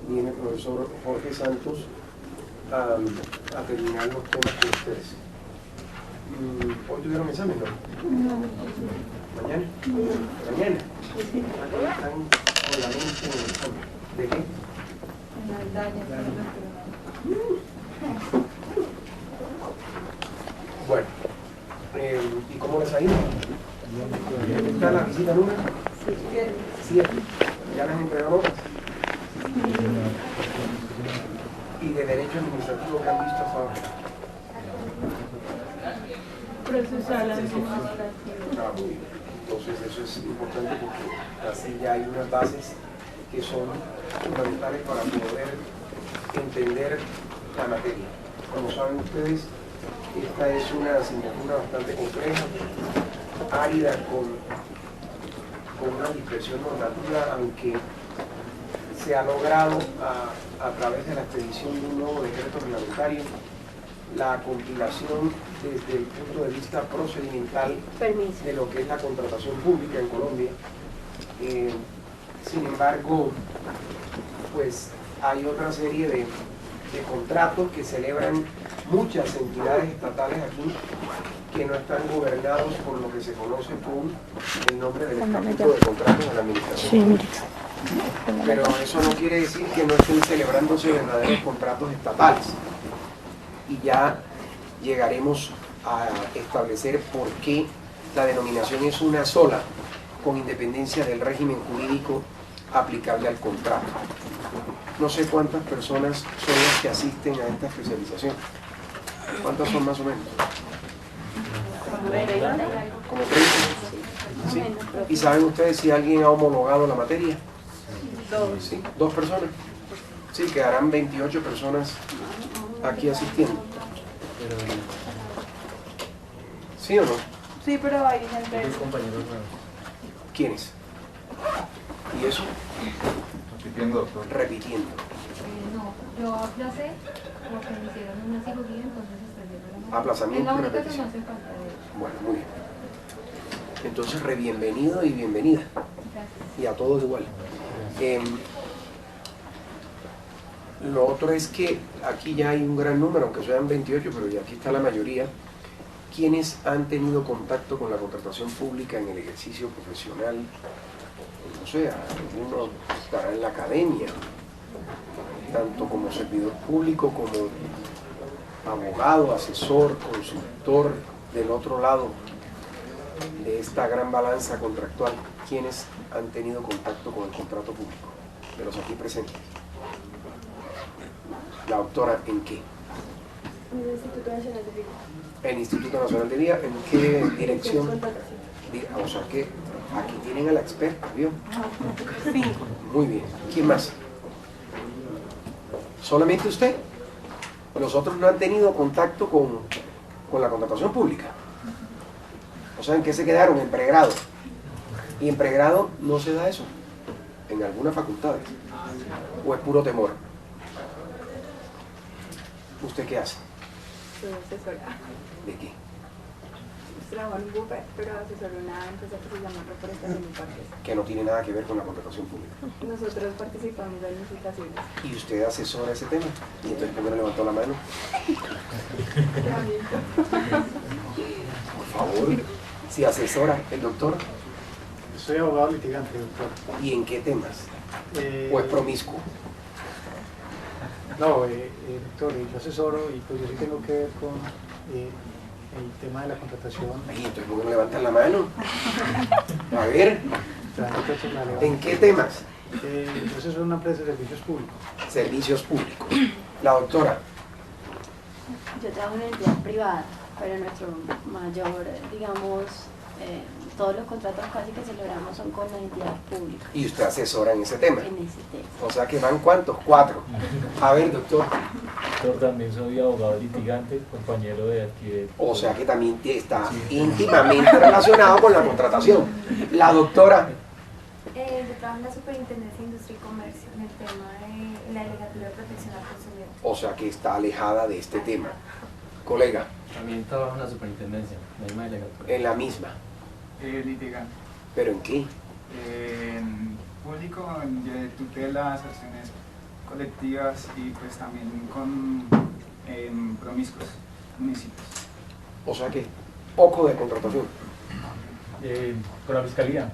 viene el profesor Jorge Santos a terminar los temas con ustedes. ¿Hoy tuvieron examen, no? ¿Mañana? ¿Mañana? Están con la mente en el examen. ¿De qué? Bueno, ¿y cómo les ha ido? ¿Está la visita número? 7. ¿Ya les entregó notas? ¿Y de derecho administrativo que han visto hasta ahora? Procesal administrativo. Muy bien. Entonces eso es importante porque así ya hay unas bases que son fundamentales para poder entender la materia. Como saben ustedes, esta es una asignatura bastante compleja, árida, con una dispersión normativa, aunque se ha logrado a través de la expedición de un nuevo decreto reglamentario la compilación desde el punto de vista procedimental de lo que es la contratación pública en Colombia. Sin embargo, pues hay otra serie de contratos que celebran muchas entidades estatales aquí que no están gobernados por lo que se conoce con el nombre del Estatuto de Contratos de la Administración. Pero eso no quiere decir que no estén celebrándose verdaderos contratos estatales. Y ya llegaremos a establecer por qué la denominación es una sola, con independencia del régimen jurídico aplicable al contrato. No sé cuántas personas son las que asisten a esta especialización. ¿Cuántas son más o menos? Como 30. ¿Sí? ¿Y saben ustedes si alguien ha homologado la materia? ¿Sí? 2 personas. Sí, quedarán 28 personas aquí asistiendo. ¿Sí o no? Sí, pero hay gente. ¿Quiénes? ¿Y eso? Repitiendo, doctor. Repitiendo. No, yo aplacé porque me hicieron una cirugía, entonces estoy viendo la Aplazamiento y única que repetición. no hace falta de eso. Bueno, muy bien. Entonces, bienvenido y bienvenida. Gracias. Y a todos igual. Lo otro es que aquí ya hay un gran número, aunque sean 28, pero ya aquí está la mayoría, quienes han tenido contacto con la contratación pública en el ejercicio profesional. O sea, uno estará en la academia, tanto como servidor público, como abogado, asesor, consultor, del otro lado de esta gran balanza contractual, quienes han tenido contacto con el contrato público, de los aquí presentes. La doctora, ¿en qué? En el Instituto Nacional de Vida. El Instituto Nacional de Vida, ¿en qué dirección? O sea que aquí tienen a la experta, ¿vio? Sí. Muy bien. ¿Quién más? ¿Solamente usted? Los otros no han tenido contacto con la contratación pública. O sea, ¿en qué se quedaron? En pregrado. Y en pregrado no se da eso. En algunas facultades. ¿O es puro temor? ¿Usted qué hace? Soy asesora. ¿De qué? Trabajo en un buffet, pero asesoro una empresa que se llama Reforestación y Parques. Que no tiene nada que ver con la contratación pública. Nosotros participamos en licitaciones. ¿Y usted asesora ese tema? ¿Y entonces por qué no levantó la mano? Por favor, si asesora el doctor. Soy abogado litigante, doctor. ¿Y en qué temas? ¿O es promiscuo? No, doctor, yo asesoro y pues yo sí tengo que ver con el tema de la contratación. Ay, entonces ¿por qué no levantan la mano? A ver, Entonces, la levanto. ¿en qué temas? Yo asesoro una empresa de servicios públicos. Servicios públicos. La doctora. Yo trabajo en una entidad privada, pero nuestro mayor, digamos, todos los contratos casi que celebramos son con la entidad pública. Y usted asesora en ese tema. En ese tema. O sea que van ¿cuántos? 4. A ver, doctor. Doctor, también soy abogado litigante, compañero de aquí de... O sea que también está íntimamente relacionado con la contratación. La doctora. Yo trabajo en la Superintendencia de Industria y Comercio en el tema de la Delegatura de Protección al Consumidor. O sea que está alejada de este tema. Colega, También trabajo en la superintendencia, la misma delegatura. en la misma. Litigante. ¿Pero en qué? Público, de tutelas, acciones colectivas y pues también con promiscuos municipios. O sea que poco de contratación. Con la Fiscalía,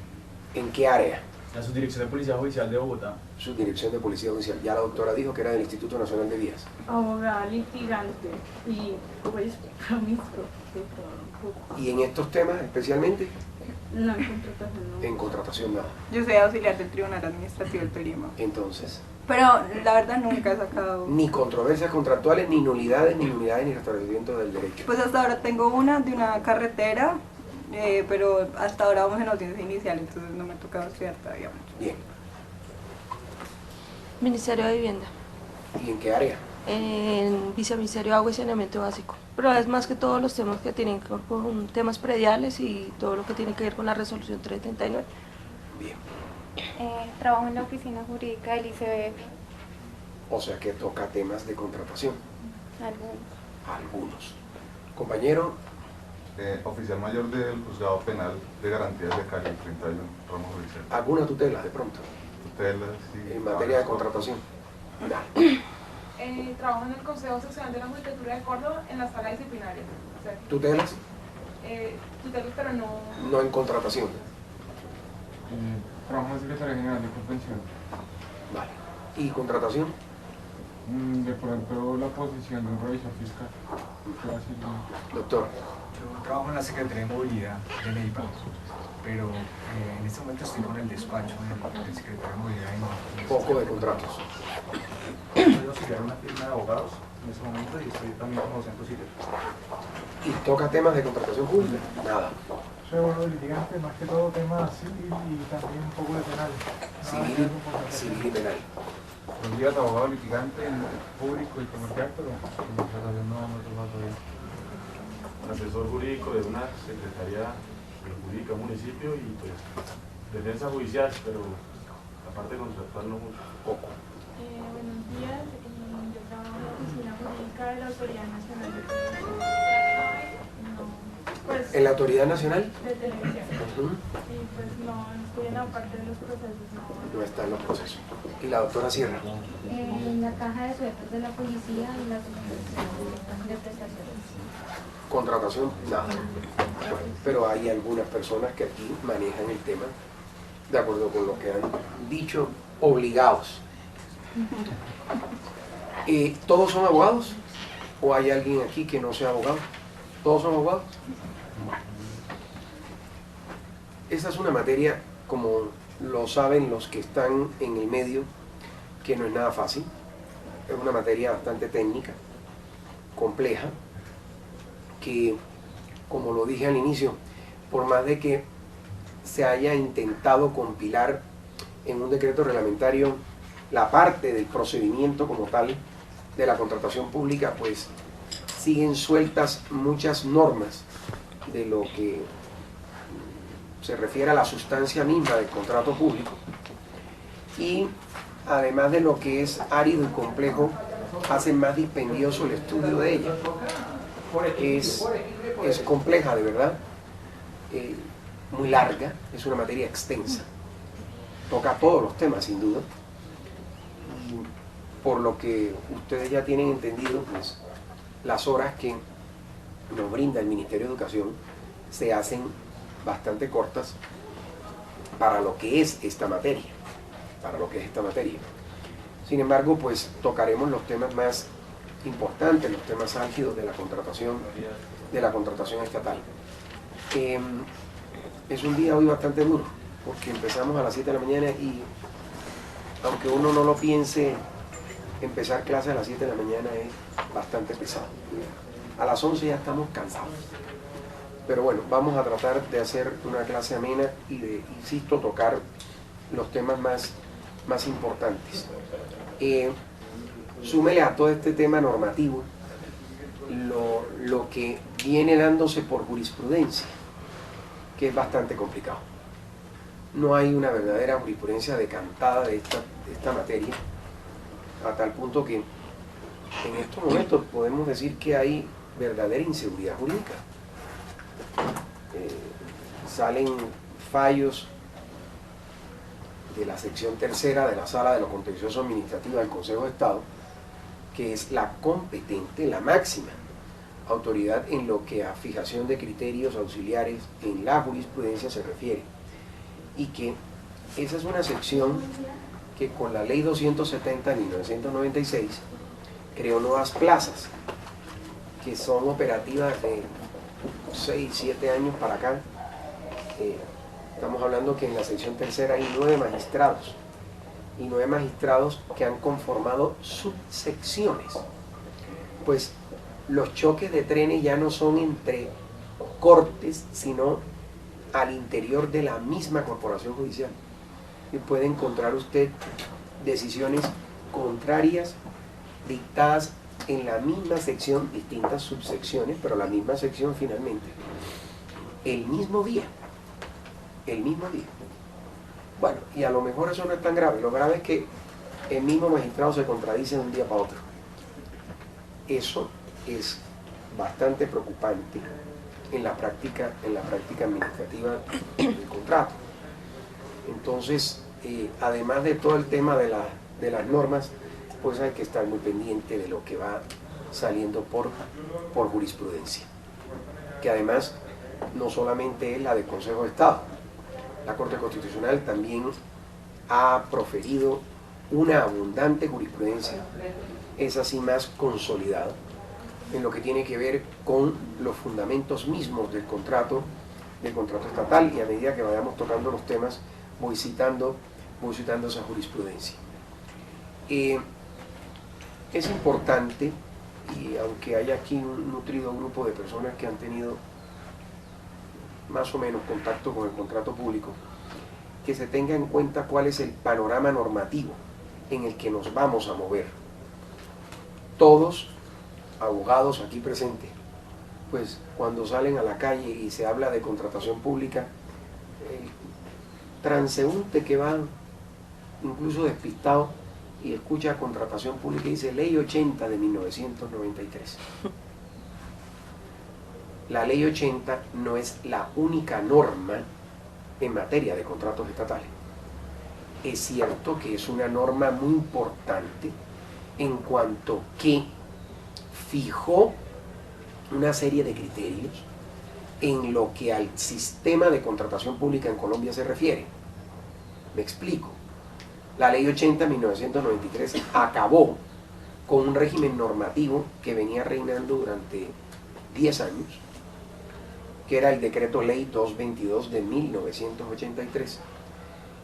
¿En qué área? la Subdirección de Policía Judicial de Bogotá. Subdirección de Policía Judicial. Ya la doctora dijo que era del Instituto Nacional de Vías. Abogada litigante y pues promiscuo de todo un poco. Y en estos temas especialmente, No en contratación, no. en contratación nada. Yo soy auxiliar del Tribunal Administrativo del Tolima. Entonces, Pero la verdad nunca he sacado... ni controversias contractuales, ni nulidades, ni restablecimiento del derecho. Pues hasta ahora tengo una de una carretera, pero hasta ahora vamos en audiencia inicial, entonces no me ha tocado estudiar todavía mucho. Bien. Ministerio de Vivienda, ¿Y en qué área? en Viceministerio de Agua y Saneamiento Básico, pero es más que todos los temas que tienen que ver con temas prediales y todo lo que tiene que ver con la resolución 339. Bien. Trabajo en la oficina jurídica del ICBF. O sea que toca temas de contratación. Algunos. Algunos. Compañero, Oficial mayor del Juzgado Penal de Garantías de Cali, 31, ramo judicial. ¿alguna tutela de pronto Tutelas y en materia de contratación? Dale. Trabajo en el Consejo Seccional de la Judicatura de Córdoba en la sala disciplinaria. O sea, ¿Tutelas? tutelas, pero no. No en contratación. Trabajo en la Secretaría General de Convención. Vale. ¿Y contratación? De por ejemplo la posición de un revisor fiscal. Doctor. Yo trabajo en la Secretaría de Movilidad de Neiva, pero en este momento estoy con el despacho del secretario de Movilidad. Poco de contratos. Soy auxiliar en una firma de abogados en este momento y estoy también como docente auxiliar. ¿Y toca temas de contratación pública? Nada. Soy abogado litigante, más que todo temas civil y también un poco de penal. Civil y penal. Los días abogado litigante en público y comercial, pero en contratación no me tocado todavía. Asesor jurídico de una secretaría jurídica, municipio y pues defensa judicial, pero la parte contractual no mucho. Poco. Buenos días, yo trabajo en la oficina jurídica de la Autoridad Nacional de Televisión. Pues, ¿En la Autoridad Nacional? De Televisión. Y pues no estoy en la parte de los procesos, no. No está en los procesos. ¿Y la doctora Sierra? En la caja de sueldos de la policía y la Supervisión de prestaciones. Contratación, nada. Bueno, pero hay algunas personas que aquí manejan el tema, de acuerdo con lo que han dicho, obligados. ¿Todos son abogados? ¿O hay alguien aquí que no sea abogado? ¿Todos son abogados? Esa es una materia, como lo saben los que están en el medio, que no es nada fácil. Es una materia bastante técnica, compleja, que, como lo dije al inicio, por más de que se haya intentado compilar en un decreto reglamentario la parte del procedimiento como tal de la contratación pública, pues siguen sueltas muchas normas de lo que se refiere a la sustancia misma del contrato público, y además de lo que es árido y complejo, hacen más dispendioso el estudio de ella. Es compleja de verdad, muy larga, es una materia extensa, toca todos los temas sin duda, y por lo que ustedes ya tienen entendido, pues las horas que nos brinda el Ministerio de Educación se hacen bastante cortas para lo que es esta materia, Sin embargo, pues tocaremos los temas más importantes, los temas álgidos de la contratación estatal. Es un día hoy bastante duro, porque empezamos a las 7 de la mañana y aunque uno no lo piense, empezar clase a las 7 de la mañana es bastante pesado. A las 11 ya estamos cansados. Pero bueno, vamos a tratar de hacer una clase amena y de, insisto, tocar los temas más importantes. Súmele a todo este tema normativo lo que viene dándose por jurisprudencia, que es bastante complicado. No hay una verdadera jurisprudencia decantada de esta materia, a tal punto que en estos momentos podemos decir que hay verdadera inseguridad jurídica. Salen fallos de la sección tercera de la Sala de lo Contencioso Administrativo del Consejo de Estado, que es la competente, la máxima autoridad en lo que a fijación de criterios auxiliares en la jurisprudencia se refiere, y que esa es una sección que con la Ley 270 de 1996 creó nuevas plazas que son operativas de 6, 7 años para acá. Estamos hablando que en la sección tercera hay 9 magistrados, y 9 magistrados que han conformado subsecciones. Pues los choques de trenes ya no son entre cortes, sino al interior de la misma corporación judicial. Y puede encontrar usted decisiones contrarias dictadas en la misma sección, distintas subsecciones, pero la misma sección finalmente, el mismo día. Bueno, y a lo mejor eso no es tan grave. Lo grave es que el mismo magistrado se contradice de un día para otro. Eso es bastante preocupante en la práctica administrativa del contrato. Entonces, además de todo el tema de las normas, pues hay que estar muy pendiente de lo que va saliendo por jurisprudencia, que además no solamente es la del Consejo de Estado. La Corte Constitucional también ha proferido una abundante jurisprudencia, es así más consolidada, en lo que tiene que ver con los fundamentos mismos del contrato estatal, y a medida que vayamos tocando los temas voy citando esa jurisprudencia. Es importante, y aunque hay aquí un nutrido grupo de personas que han tenido más o menos contacto con el contrato público, que se tenga en cuenta cuál es el panorama normativo en el que nos vamos a mover. Todos, abogados aquí presentes, pues cuando salen a la calle y se habla de contratación pública, el transeúnte que va incluso despistado y escucha contratación pública y dice Ley 80 de 1993. La Ley 80 no es la única norma en materia de contratos estatales. Es cierto que es una norma muy importante en cuanto que fijó una serie de criterios en lo que al sistema de contratación pública en Colombia se refiere. Me explico. La Ley 80 de 1993 acabó con un régimen normativo que venía reinando durante 10 años, que era el Decreto Ley 222 de 1983.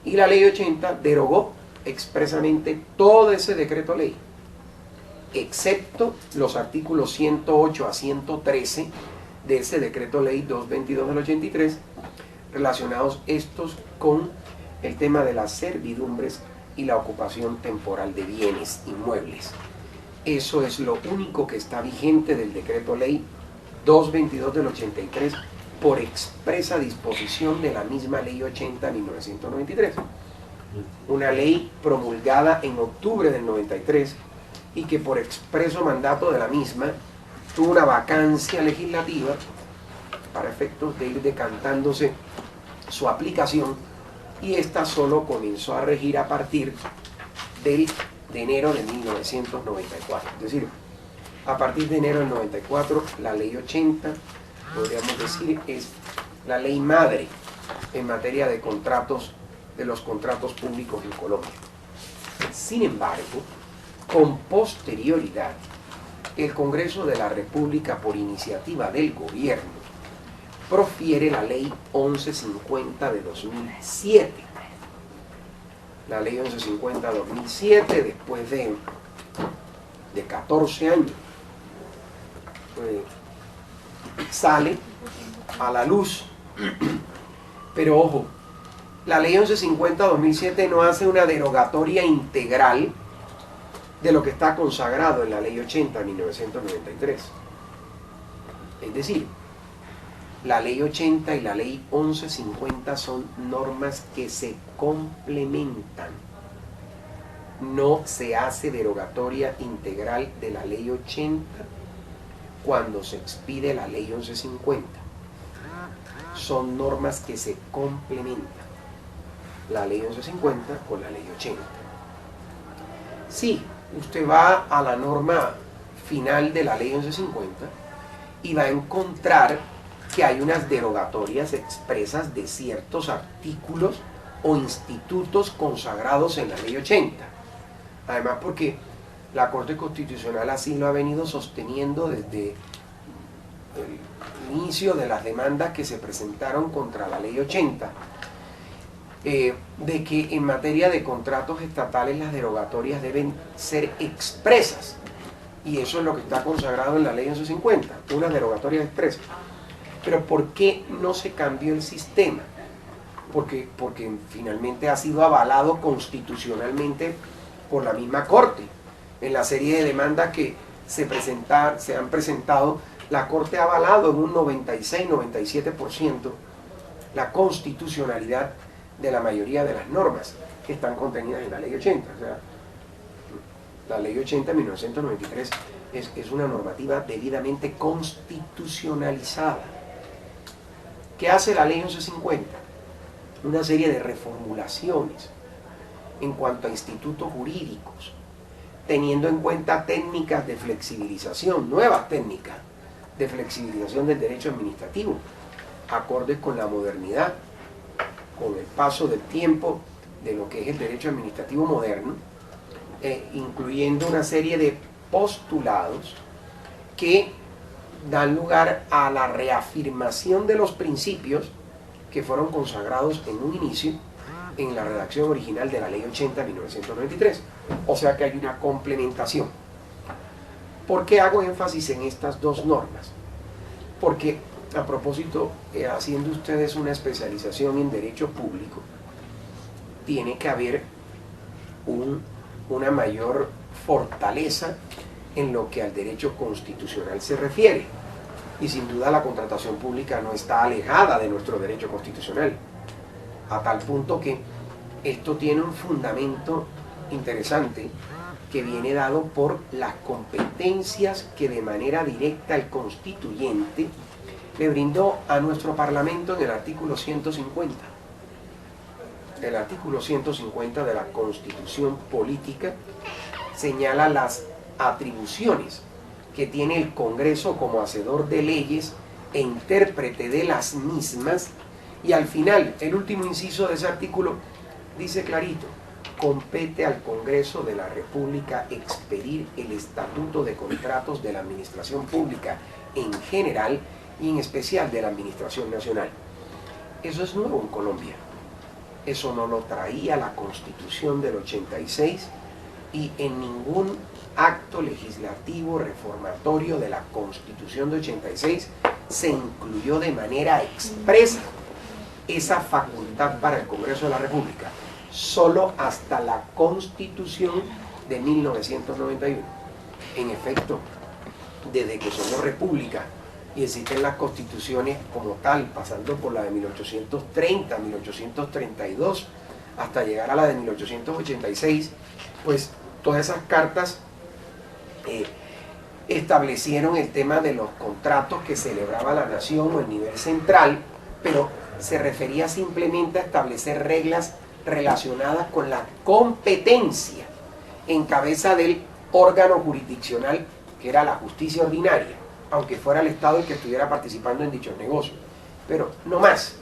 Y la Ley 80 derogó expresamente todo ese Decreto Ley, excepto los artículos 108 a 113 de ese Decreto Ley 222 del 83, relacionados estos con el tema de las servidumbres y la ocupación temporal de bienes inmuebles. Eso es lo único que está vigente del Decreto Ley 222 del 83 por expresa disposición de la misma Ley 80 de 1993. Una ley promulgada en octubre del 93 y que por expreso mandato de la misma tuvo una vacancia legislativa para efectos de ir decantándose su aplicación, y esta solo comenzó a regir a partir de enero de 1994. Es decir, a partir de enero del 94, la Ley 80, podríamos decir, es la ley madre en materia de contratos, de los contratos públicos en Colombia. Sin embargo, con posterioridad, el Congreso de la República, por iniciativa del gobierno, profiere la Ley 1150 de 2007. La Ley 1150 de 2007, después de 14 años, sale a la luz. Pero ojo, la Ley 1150-2007 no hace una derogatoria integral de lo que está consagrado en la Ley 80 de 1993. Es decir, la Ley 80 y la Ley 1150 son normas que se complementan. No se hace derogatoria integral de la Ley 80 cuando se expide la Ley 1150. Son normas que se complementan. la ley 1150 con la ley 80. Sí, usted va a la norma final de la ley 1150 y va a encontrar que hay unas derogatorias expresas de ciertos artículos o institutos consagrados en la ley 80. Además, porque la Corte Constitucional así lo ha venido sosteniendo desde el inicio de las demandas que se presentaron contra la ley 80, de que en materia de contratos estatales las derogatorias deben ser expresas, y eso es lo que está consagrado en la ley 1150, unas derogatorias expresas. Pero ¿por qué no se cambió el sistema? Porque finalmente ha sido avalado constitucionalmente por la misma Corte. En la serie de demandas que se han presentado, la Corte ha avalado en un 96-97% la constitucionalidad de la mayoría de las normas que están contenidas en la ley 80. O sea, la ley 80 de 1993 es una normativa debidamente constitucionalizada. ¿Qué hace la ley 1150? Una serie de reformulaciones en cuanto a institutos jurídicos, teniendo en cuenta técnicas de flexibilización, nuevas técnicas de flexibilización del derecho administrativo, acordes con la modernidad, con el paso del tiempo de lo que es el derecho administrativo moderno, incluyendo una serie de postulados que dan lugar a la reafirmación de los principios que fueron consagrados en un inicio en la redacción original de la ley 80 de 1993. O sea que hay una complementación. ¿Por qué hago énfasis en estas dos normas? Porque, a propósito, haciendo ustedes una especialización en derecho público, tiene que haber una mayor fortaleza en lo que al derecho constitucional se refiere. Y sin duda la contratación pública no está alejada de nuestro derecho constitucional, a tal punto que esto tiene un fundamento interesante que viene dado por las competencias que de manera directa el constituyente le brindó a nuestro Parlamento en el artículo 150. El artículo 150 de la Constitución Política señala las atribuciones que tiene el Congreso como hacedor de leyes e intérprete de las mismas, y al final, el último inciso de ese artículo dice clarito: compete al Congreso de la República expedir el Estatuto de Contratos de la Administración Pública en general y en especial de la Administración Nacional. Eso es nuevo en Colombia. Eso no lo traía la Constitución del 86 y en ningún acto legislativo reformatorio de la Constitución de 86 se incluyó de manera expresa esa facultad para el Congreso de la República, solo hasta la Constitución de 1991. En efecto, desde que somos república y existen las constituciones como tal, pasando por la de 1830, 1832, hasta llegar a la de 1886, pues todas esas cartas establecieron el tema de los contratos que celebraba la nación o el nivel central, pero se refería simplemente a establecer reglas relacionadas con la competencia en cabeza del órgano jurisdiccional que era la justicia ordinaria, aunque fuera el Estado el que estuviera participando en dichos negocios, pero no más.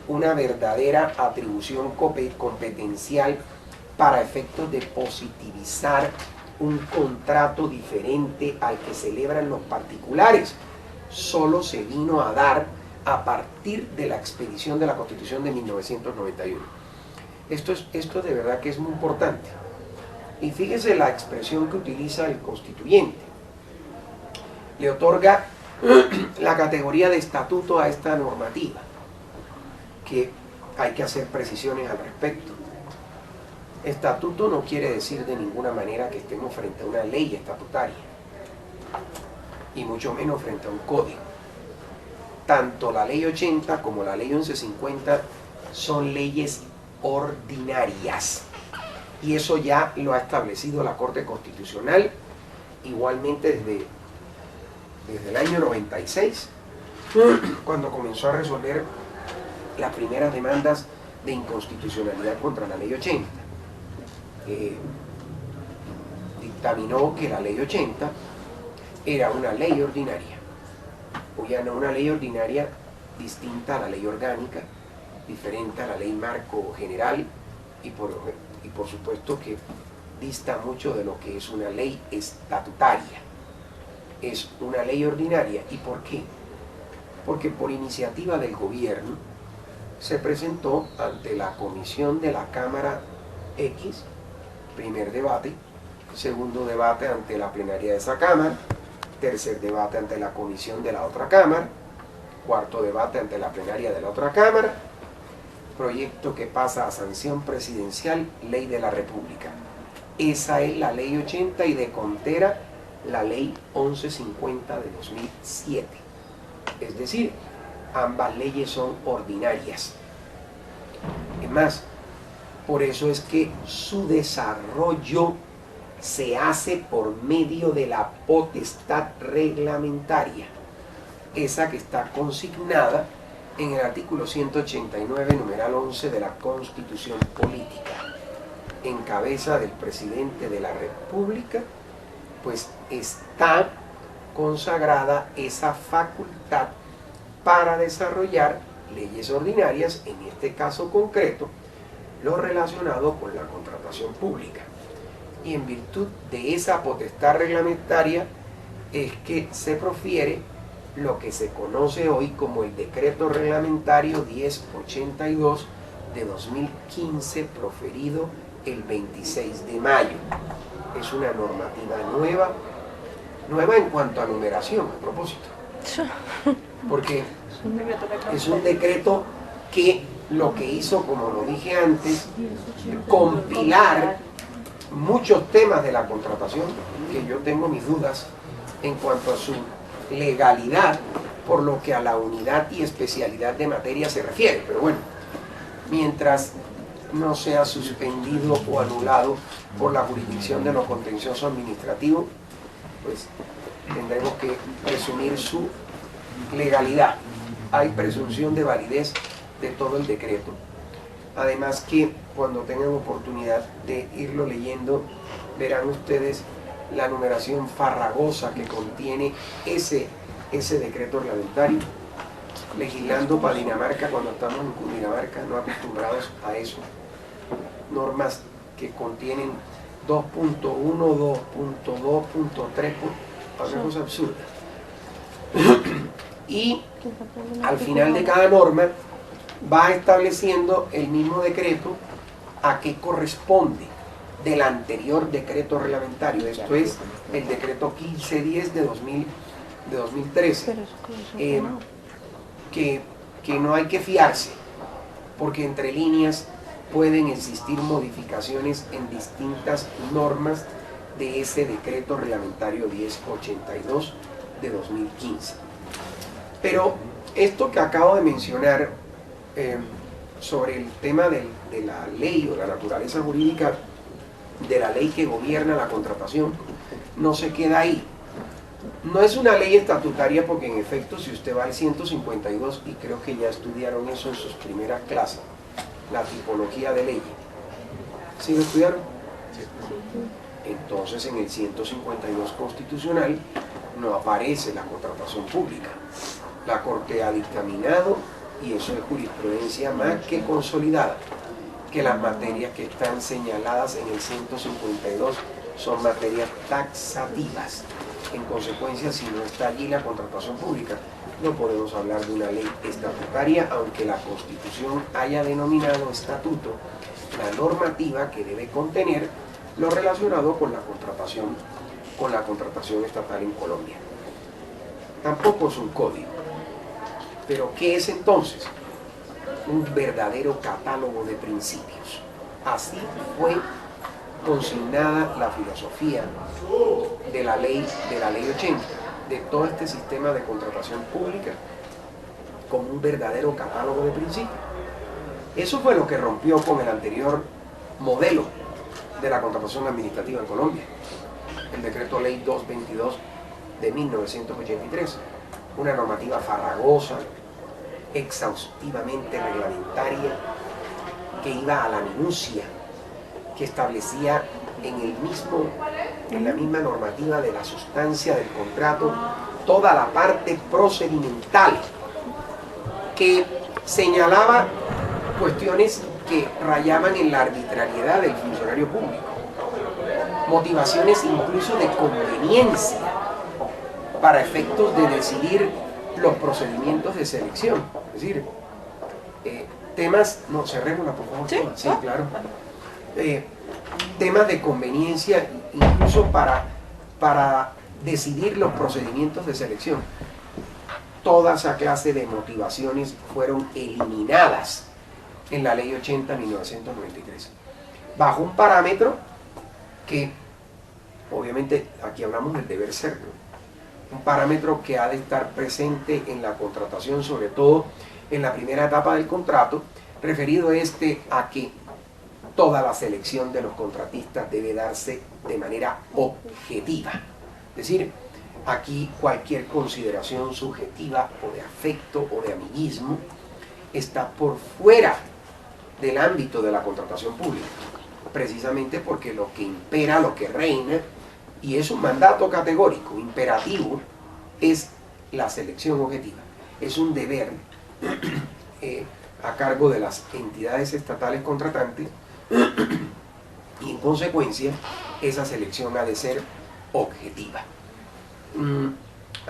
Una verdadera atribución competencial para efectos de positivizar un contrato diferente al que celebran los particulares, solo se vino a dar a partir de la expedición de la Constitución de 1991. Esto de verdad que es muy importante. Y fíjese la expresión que utiliza el constituyente. Le otorga la categoría de estatuto a esta normativa, que hay que hacer precisiones al respecto. Estatuto no quiere decir de ninguna manera que estemos frente a una ley estatutaria, y mucho menos frente a un código. Tanto la ley 80 como la ley 1150 son leyes ordinarias, y eso ya lo ha establecido la Corte Constitucional, igualmente desde el año 96, cuando comenzó a resolver las primeras demandas de inconstitucionalidad contra la ley 80. Dictaminó que la ley 80 era una ley ordinaria, o ya no una ley ordinaria distinta a la ley orgánica, diferente a la ley marco general, y por supuesto que dista mucho de lo que es una ley estatutaria. Es una ley ordinaria. ¿Y por qué? Porque por iniciativa del gobierno se presentó ante la comisión de la Cámara X, primer debate, segundo debate ante la plenaria de esa Cámara, tercer debate ante la comisión de la otra Cámara, cuarto debate ante la plenaria de la otra Cámara, proyecto que pasa a sanción presidencial, ley de la República. Esa es la ley 80 y de contera la ley 1150 de 2007. Es decir, ambas leyes son ordinarias. Es más, por eso es que su desarrollo se hace por medio de la potestad reglamentaria, esa que está consignada en el artículo 189, numeral 11 de la Constitución Política, en cabeza del presidente de la República, pues está consagrada esa facultad para desarrollar leyes ordinarias, en este caso concreto, lo relacionado con la contratación pública. Y en virtud de esa potestad reglamentaria es que se profiere lo que se conoce hoy como el Decreto Reglamentario 1082 de 2015, proferido el 26 de mayo. Es una normativa nueva en cuanto a numeración, a propósito, porque es un decreto que lo que hizo, como lo dije antes, compilar muchos temas de la contratación, que yo tengo mis dudas en cuanto a su legalidad, por lo que a la unidad y especialidad de materia se refiere. Pero bueno, mientras no sea suspendido o anulado por la jurisdicción de lo contencioso administrativo, pues tendremos que presumir su legalidad. Hay presunción de validez de todo el decreto. Además que cuando tengan oportunidad de irlo leyendo, verán ustedes la numeración farragosa que contiene ese decreto reglamentario, legislando para Dinamarca cuando estamos en Cundinamarca, no acostumbrados a eso. Normas que contienen 2.1, 2.2.3, una cosa absurda. Y al final de cada norma va estableciendo el mismo decreto a qué corresponde del anterior decreto reglamentario. Esto es el decreto 1510 de 2013, que no hay que fiarse, porque entre líneas pueden existir modificaciones en distintas normas de ese decreto reglamentario 1082 de 2015. Pero esto que acabo de mencionar sobre el tema de la ley o la naturaleza jurídica de la ley que gobierna la contratación, no se queda ahí. No es una ley estatutaria porque en efecto, si usted va al 152, y creo que ya estudiaron eso en sus primeras clases, la tipología de ley. ¿Sí lo estudiaron? Entonces en el 152 constitucional no aparece la contratación pública. La Corte ha dictaminado, y eso es jurisprudencia más que consolidada, que las materias que están señaladas en el 152 son materias taxativas. En consecuencia, si no está allí la contratación pública, no podemos hablar de una ley estatutaria, aunque la Constitución haya denominado estatuto la normativa que debe contener lo relacionado con la contratación estatal en Colombia. Tampoco es un código. Pero ¿qué es entonces? Un verdadero catálogo de principios. Así fue consignada la filosofía de la ley 80, de todo este sistema de contratación pública, como un verdadero catálogo de principios. Eso fue lo que rompió con el anterior modelo de la contratación administrativa en Colombia, el decreto ley 222 de 1983, una normativa farragosa, exhaustivamente reglamentaria, que iba a la minucia, que establecía en la misma normativa de la sustancia del contrato toda la parte procedimental, que señalaba cuestiones que rayaban en la arbitrariedad del funcionario público, motivaciones incluso de conveniencia para efectos de decidir los procedimientos de selección. Es decir, temas, no, cerrémosla por favor. Sí, sí, claro. Temas de conveniencia incluso para decidir los procedimientos de selección. Toda esa clase de motivaciones fueron eliminadas en la Ley 80 de 1993, bajo un parámetro que, obviamente, aquí hablamos del deber ser, ¿no? Un parámetro que ha de estar presente en la contratación, sobre todo en la primera etapa del contrato, referido a que toda la selección de los contratistas debe darse de manera objetiva. Es decir, aquí cualquier consideración subjetiva o de afecto o de amiguismo está por fuera del ámbito de la contratación pública, precisamente porque lo que impera, lo que reina, y es un mandato categórico, imperativo, es la selección objetiva. Es un deber a cargo de las entidades estatales contratantes y en consecuencia esa selección ha de ser objetiva.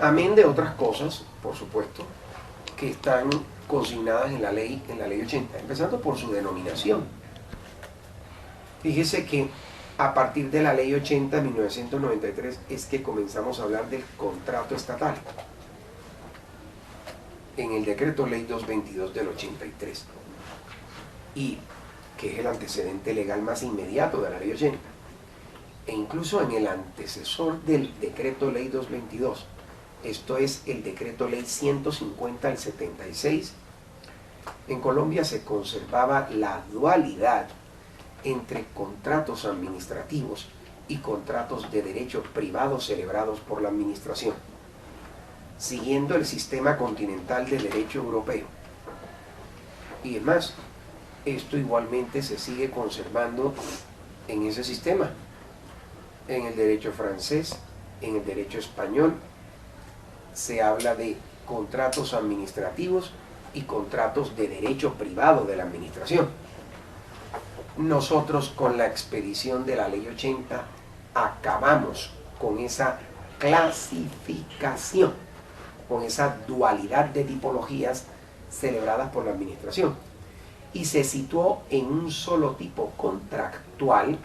Amén de otras cosas, por supuesto, que están consignadas en la ley 80, empezando por su denominación. Fíjese que a partir de la ley 80 de 1993 es que comenzamos a hablar del contrato estatal, en el decreto ley 222 del 83, y que es el antecedente legal más inmediato de la ley 80, e incluso en el antecesor del decreto ley 222, esto es el decreto ley 150 del 76, en Colombia se conservaba la dualidad entre contratos administrativos y contratos de derecho privado celebrados por la administración, siguiendo el sistema continental de derecho europeo. Y es más, esto igualmente se sigue conservando en ese sistema, en el derecho francés, en el derecho español, se habla de contratos administrativos y contratos de derecho privado de la administración. Nosotros con la expedición de la ley 80 acabamos con esa clasificación, con esa dualidad de tipologías celebradas por la administración, y se situó en un solo tipo contractual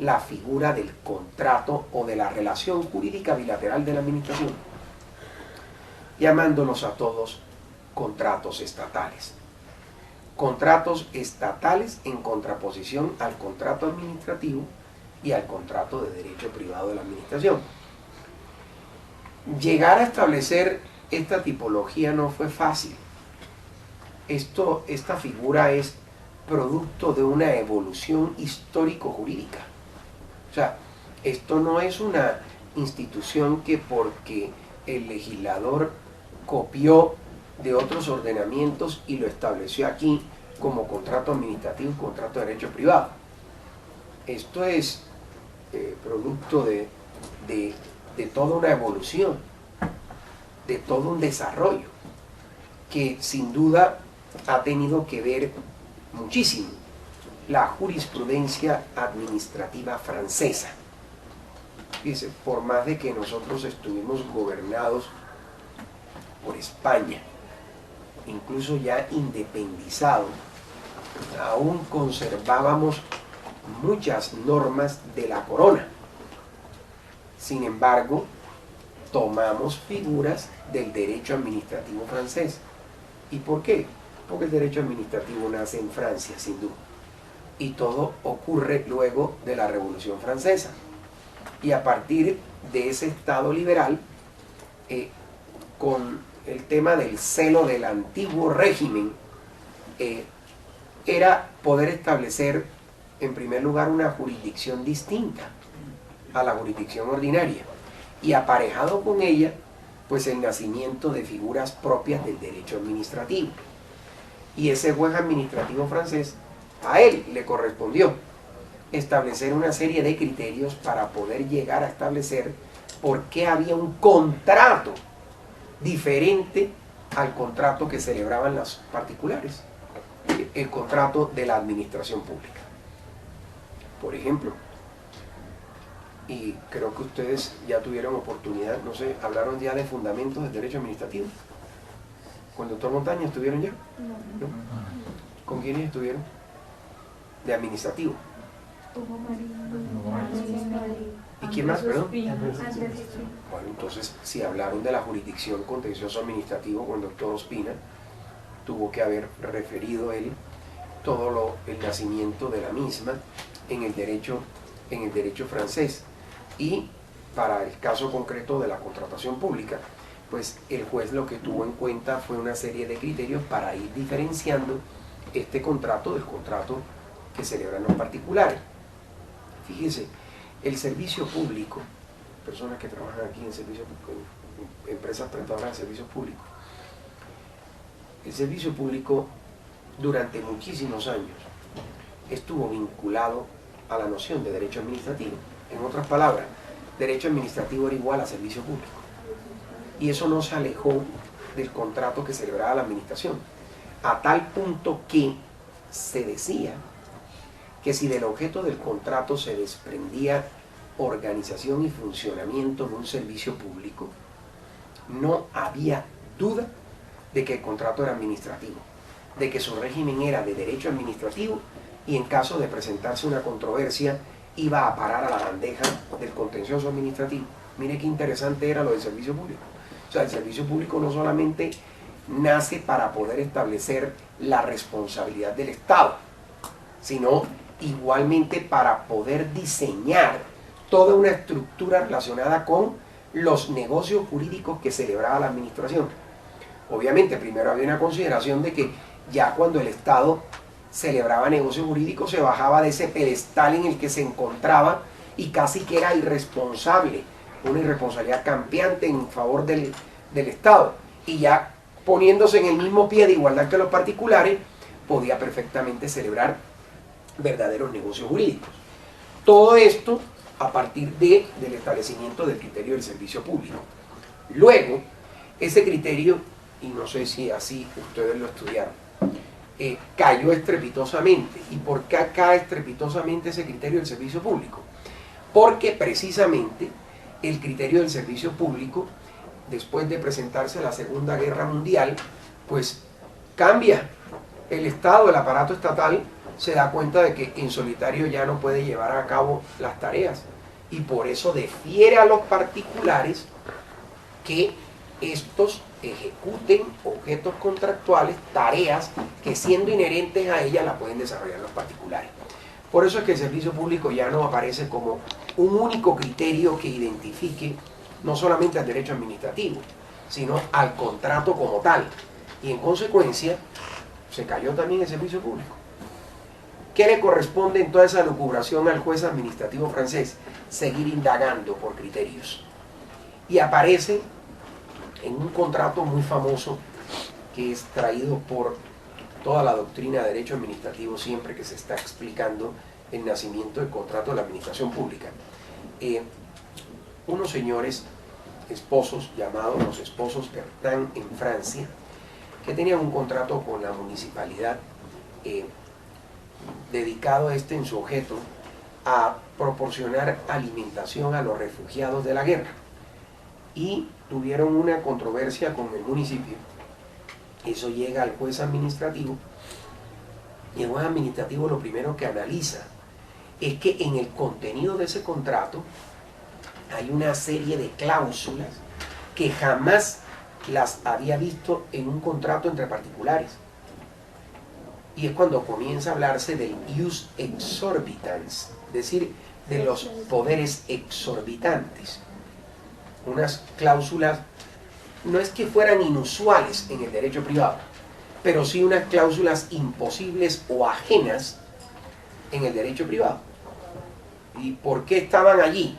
la figura del contrato o de la relación jurídica bilateral de la administración, llamándolos a todos contratos estatales. Contratos estatales en contraposición al contrato administrativo y al contrato de derecho privado de la administración. Llegar a establecer esta tipología no fue fácil. Esta figura es producto de una evolución histórico-jurídica. O sea, esto no es una institución que porque el legislador copió de otros ordenamientos y lo estableció aquí como contrato administrativo y contrato de derecho privado. Esto es producto de toda una evolución, de todo un desarrollo, que sin duda ha tenido que ver muchísimo la jurisprudencia administrativa francesa. Fíjense, por más de que nosotros estuvimos gobernados por España, incluso ya independizado, aún conservábamos muchas normas de la corona. Sin embargo, tomamos figuras del derecho administrativo francés. ¿Y por qué? Porque el derecho administrativo nace en Francia, sin duda. Y todo ocurre luego de la Revolución Francesa. Y a partir de ese Estado liberal, con el tema del celo del antiguo régimen, era poder establecer, en primer lugar, una jurisdicción distinta a la jurisdicción ordinaria, y aparejado con ella, pues el nacimiento de figuras propias del derecho administrativo. Y ese juez administrativo francés A él le correspondió establecer una serie de criterios para poder llegar a establecer por qué había un contrato diferente al contrato que celebraban las particulares, el contrato de la administración pública. Por ejemplo, y creo que ustedes ya tuvieron oportunidad, no sé, hablaron ya de fundamentos del derecho administrativo. ¿Con el doctor Montaña estuvieron ya? ¿No? ¿Con quiénes estuvieron? De administrativo. ¿Y quién más, perdón? Bueno, entonces, si hablaron de la jurisdicción contencioso administrativo con el doctor Ospina, tuvo que haber referido él todo el nacimiento de la misma en el derecho francés. Y para el caso concreto de la contratación pública, pues el juez lo que tuvo en cuenta fue una serie de criterios para ir diferenciando este contrato del contrato que celebran los particulares. Fíjense, el servicio público, personas que trabajan aquí en servicio público, en empresas prestadoras de servicios públicos, el servicio público durante muchísimos años estuvo vinculado a la noción de derecho administrativo. En otras palabras, derecho administrativo era igual a servicio público. Y eso no se alejó del contrato que celebraba la administración, a tal punto que se decía que si del objeto del contrato se desprendía organización y funcionamiento de un servicio público, no había duda de que el contrato era administrativo, de que su régimen era de derecho administrativo y en caso de presentarse una controversia iba a parar a la bandeja del contencioso administrativo. Mire qué interesante era lo del servicio público. O sea, el servicio público no solamente nace para poder establecer la responsabilidad del Estado, sino igualmente para poder diseñar toda una estructura relacionada con los negocios jurídicos que celebraba la administración. Obviamente, primero había una consideración de que ya cuando el Estado celebraba negocios jurídicos se bajaba de ese pedestal en el que se encontraba y casi que era irresponsable, una irresponsabilidad campeante en favor del Estado, y ya poniéndose en el mismo pie de igualdad que los particulares, podía perfectamente celebrar verdaderos negocios jurídicos. Todo esto a partir del establecimiento del criterio del servicio público. Luego, ese criterio, y no sé si así ustedes lo estudiaron, cayó estrepitosamente. ¿Y por qué cae estrepitosamente ese criterio del servicio público? Porque precisamente el criterio del servicio público, después de presentarse la Segunda Guerra Mundial, pues cambia. El Estado, el aparato estatal, se da cuenta de que en solitario ya no puede llevar a cabo las tareas y por eso defiere a los particulares que estos ejecuten objetos contractuales, tareas que siendo inherentes a ellas las pueden desarrollar los particulares. Por eso es que el servicio público ya no aparece como un único criterio que identifique no solamente al derecho administrativo, sino al contrato como tal. Y en consecuencia, se cayó también el servicio público. ¿Qué le corresponde en toda esa lucubración al juez administrativo francés? Seguir indagando por criterios. Y aparece en un contrato muy famoso que es traído por toda la doctrina de derecho administrativo siempre que se está explicando el nacimiento del contrato de la administración pública. Unos señores esposos, llamados los esposos Bertin en Francia, que tenían un contrato con la municipalidad dedicado en su objeto a proporcionar alimentación a los refugiados de la guerra, y tuvieron una controversia con el municipio. Eso llega al juez administrativo y el juez administrativo lo primero que analiza es que en el contenido de ese contrato hay una serie de cláusulas que jamás las había visto en un contrato entre particulares. Y es cuando comienza a hablarse del ius exorbitans, es decir, de los poderes exorbitantes. Unas cláusulas, no es que fueran inusuales en el derecho privado, pero sí unas cláusulas imposibles o ajenas en el derecho privado. ¿Y por qué estaban allí?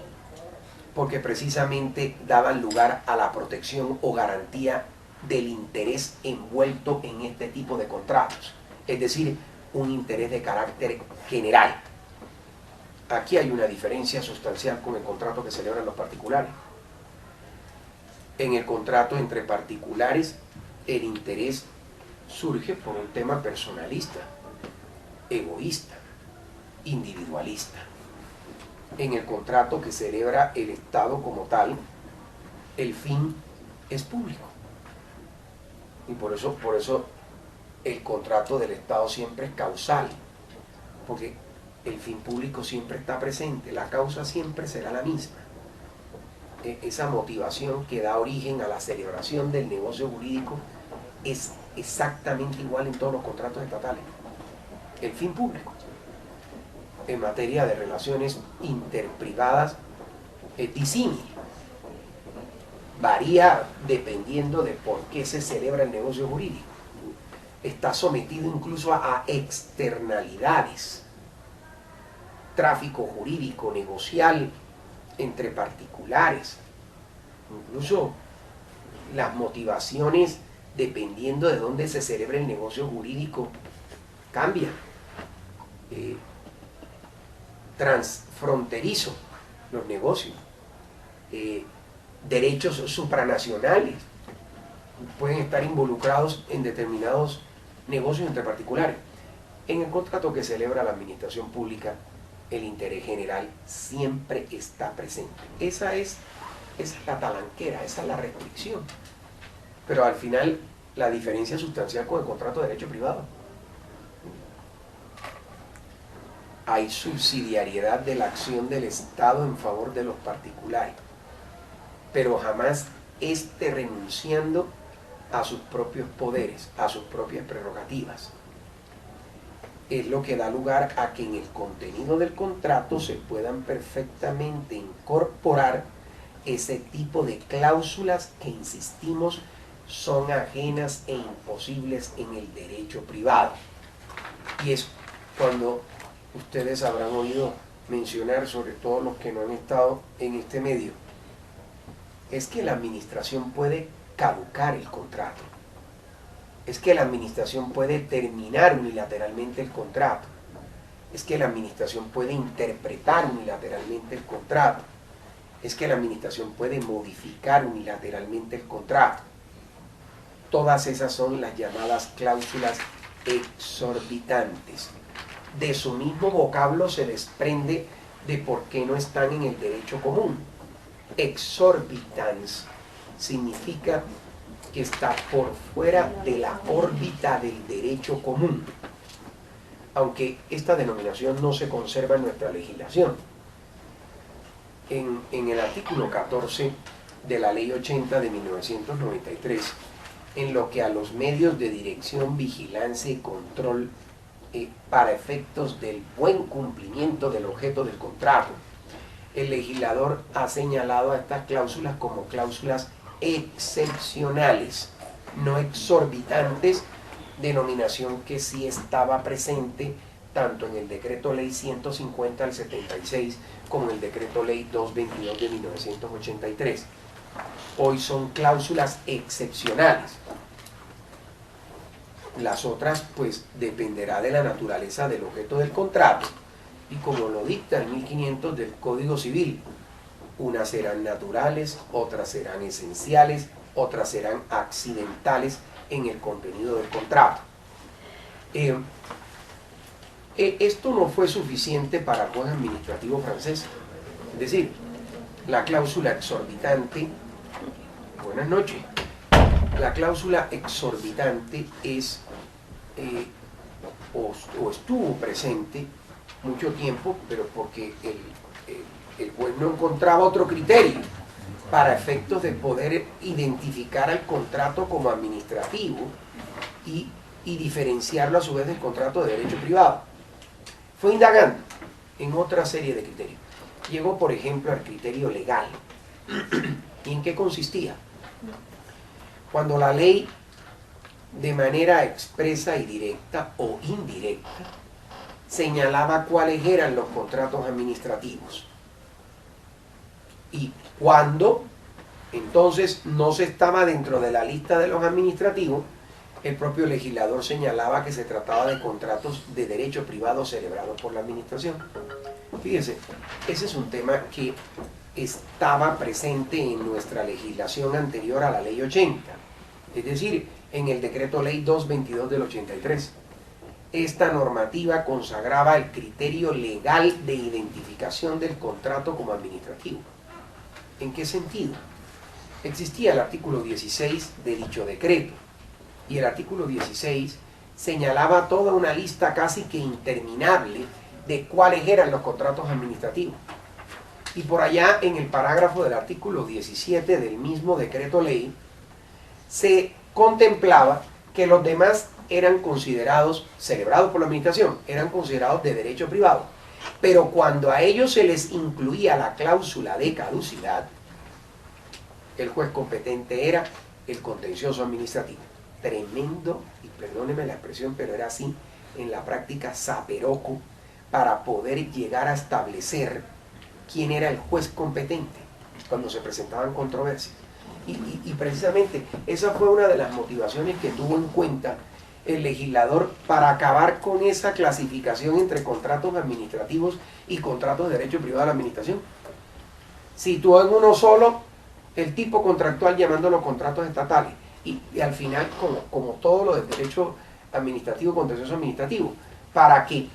Porque precisamente daban lugar a la protección o garantía del interés envuelto en este tipo de contratos. Es decir, un interés de carácter general. Aquí hay una diferencia sustancial con el contrato que celebran los particulares. En el contrato entre particulares, el interés surge por un tema personalista, egoísta, individualista. En el contrato que celebra el Estado como tal, el fin es público. Y por eso el contrato del Estado siempre es causal, porque el fin público siempre está presente, la causa siempre será la misma. Esa motivación que da origen a la celebración del negocio jurídico es exactamente igual en todos los contratos estatales. El fin público. En materia de relaciones interprivadas es disímil. Varía dependiendo de por qué se celebra el negocio jurídico. Está sometido incluso a externalidades. Tráfico jurídico, negocial, entre particulares. Incluso las motivaciones, dependiendo de dónde se celebra el negocio jurídico, cambian. Transfronterizo los negocios. Derechos supranacionales pueden estar involucrados en determinados negocios entre particulares. En el contrato que celebra la administración pública, el interés general siempre está presente. Esa es la talanquera, esa es la restricción. Pero al final, la diferencia sustancial con el contrato de derecho privado. Hay subsidiariedad de la acción del Estado en favor de los particulares, pero jamás renunciando a sus propios poderes, a sus propias prerrogativas. Es lo que da lugar a que en el contenido del contrato se puedan perfectamente incorporar ese tipo de cláusulas que, insistimos, son ajenas e imposibles en el derecho privado. Y es cuando ustedes habrán oído mencionar, sobre todo los que no han estado en este medio, es que la administración puede caducar el contrato. Es que la administración puede terminar unilateralmente el contrato. Es que la administración puede interpretar unilateralmente el contrato. Es que la administración puede modificar unilateralmente el contrato. Todas esas son las llamadas cláusulas exorbitantes. De su mismo vocablo se desprende de por qué no están en el derecho común. Exorbitans significa que está por fuera de la órbita del derecho común, aunque esta denominación no se conserva en nuestra legislación. En el artículo 14 de la Ley 80 de 1993, en lo que a los medios de dirección, vigilancia y control para efectos del buen cumplimiento del objeto del contrato, el legislador ha señalado a estas cláusulas como cláusulas excepcionales, no exorbitantes, denominación que sí estaba presente tanto en el Decreto Ley 150 del 76 como en el Decreto Ley 222 de 1983. Hoy son cláusulas excepcionales. Las otras, pues, dependerá de la naturaleza del objeto del contrato y como lo dicta el 1500 del Código Civil. Unas serán naturales, otras serán esenciales, otras serán accidentales en el contenido del contrato. Esto no fue suficiente para el juez administrativo francés. Es decir, la cláusula exorbitante, buenas noches, la cláusula exorbitante es o estuvo presente mucho tiempo, pero porque el juez no encontraba otro criterio para efectos de poder identificar al contrato como administrativo y diferenciarlo a su vez del contrato de derecho privado. Fue indagando en otra serie de criterios. Llegó, por ejemplo, al criterio legal. ¿Y en qué consistía? Cuando la ley, de manera expresa y directa o indirecta, señalaba cuáles eran los contratos administrativos. Y cuando entonces no se estaba dentro de la lista de los administrativos, el propio legislador señalaba que se trataba de contratos de derecho privado celebrados por la administración. Fíjese, ese es un tema que estaba presente en nuestra legislación anterior a la ley 80, es decir, en el decreto ley 222 del 83. Esta normativa consagraba el criterio legal de identificación del contrato como administrativo. ¿En qué sentido? Existía el artículo 16 de dicho decreto, y el artículo 16 señalaba toda una lista casi que interminable de cuáles eran los contratos administrativos. Y por allá en el parágrafo del artículo 17 del mismo decreto ley se contemplaba que los demás eran considerados, celebrados por la administración, eran considerados de derecho privado. Pero cuando a ellos se les incluía la cláusula de caducidad, el juez competente era el contencioso administrativo. Tremendo, y perdóneme la expresión, pero era así en la práctica zaperoco para poder llegar a establecer quién era el juez competente cuando se presentaban controversias. Y precisamente esa fue una de las motivaciones que tuvo en cuenta el legislador para acabar con esa clasificación entre contratos administrativos y contratos de derecho privado de la administración. Situó en uno solo el tipo contractual llamándolo contratos estatales, y al final como todo lo del derecho administrativo, contencioso administrativo, para que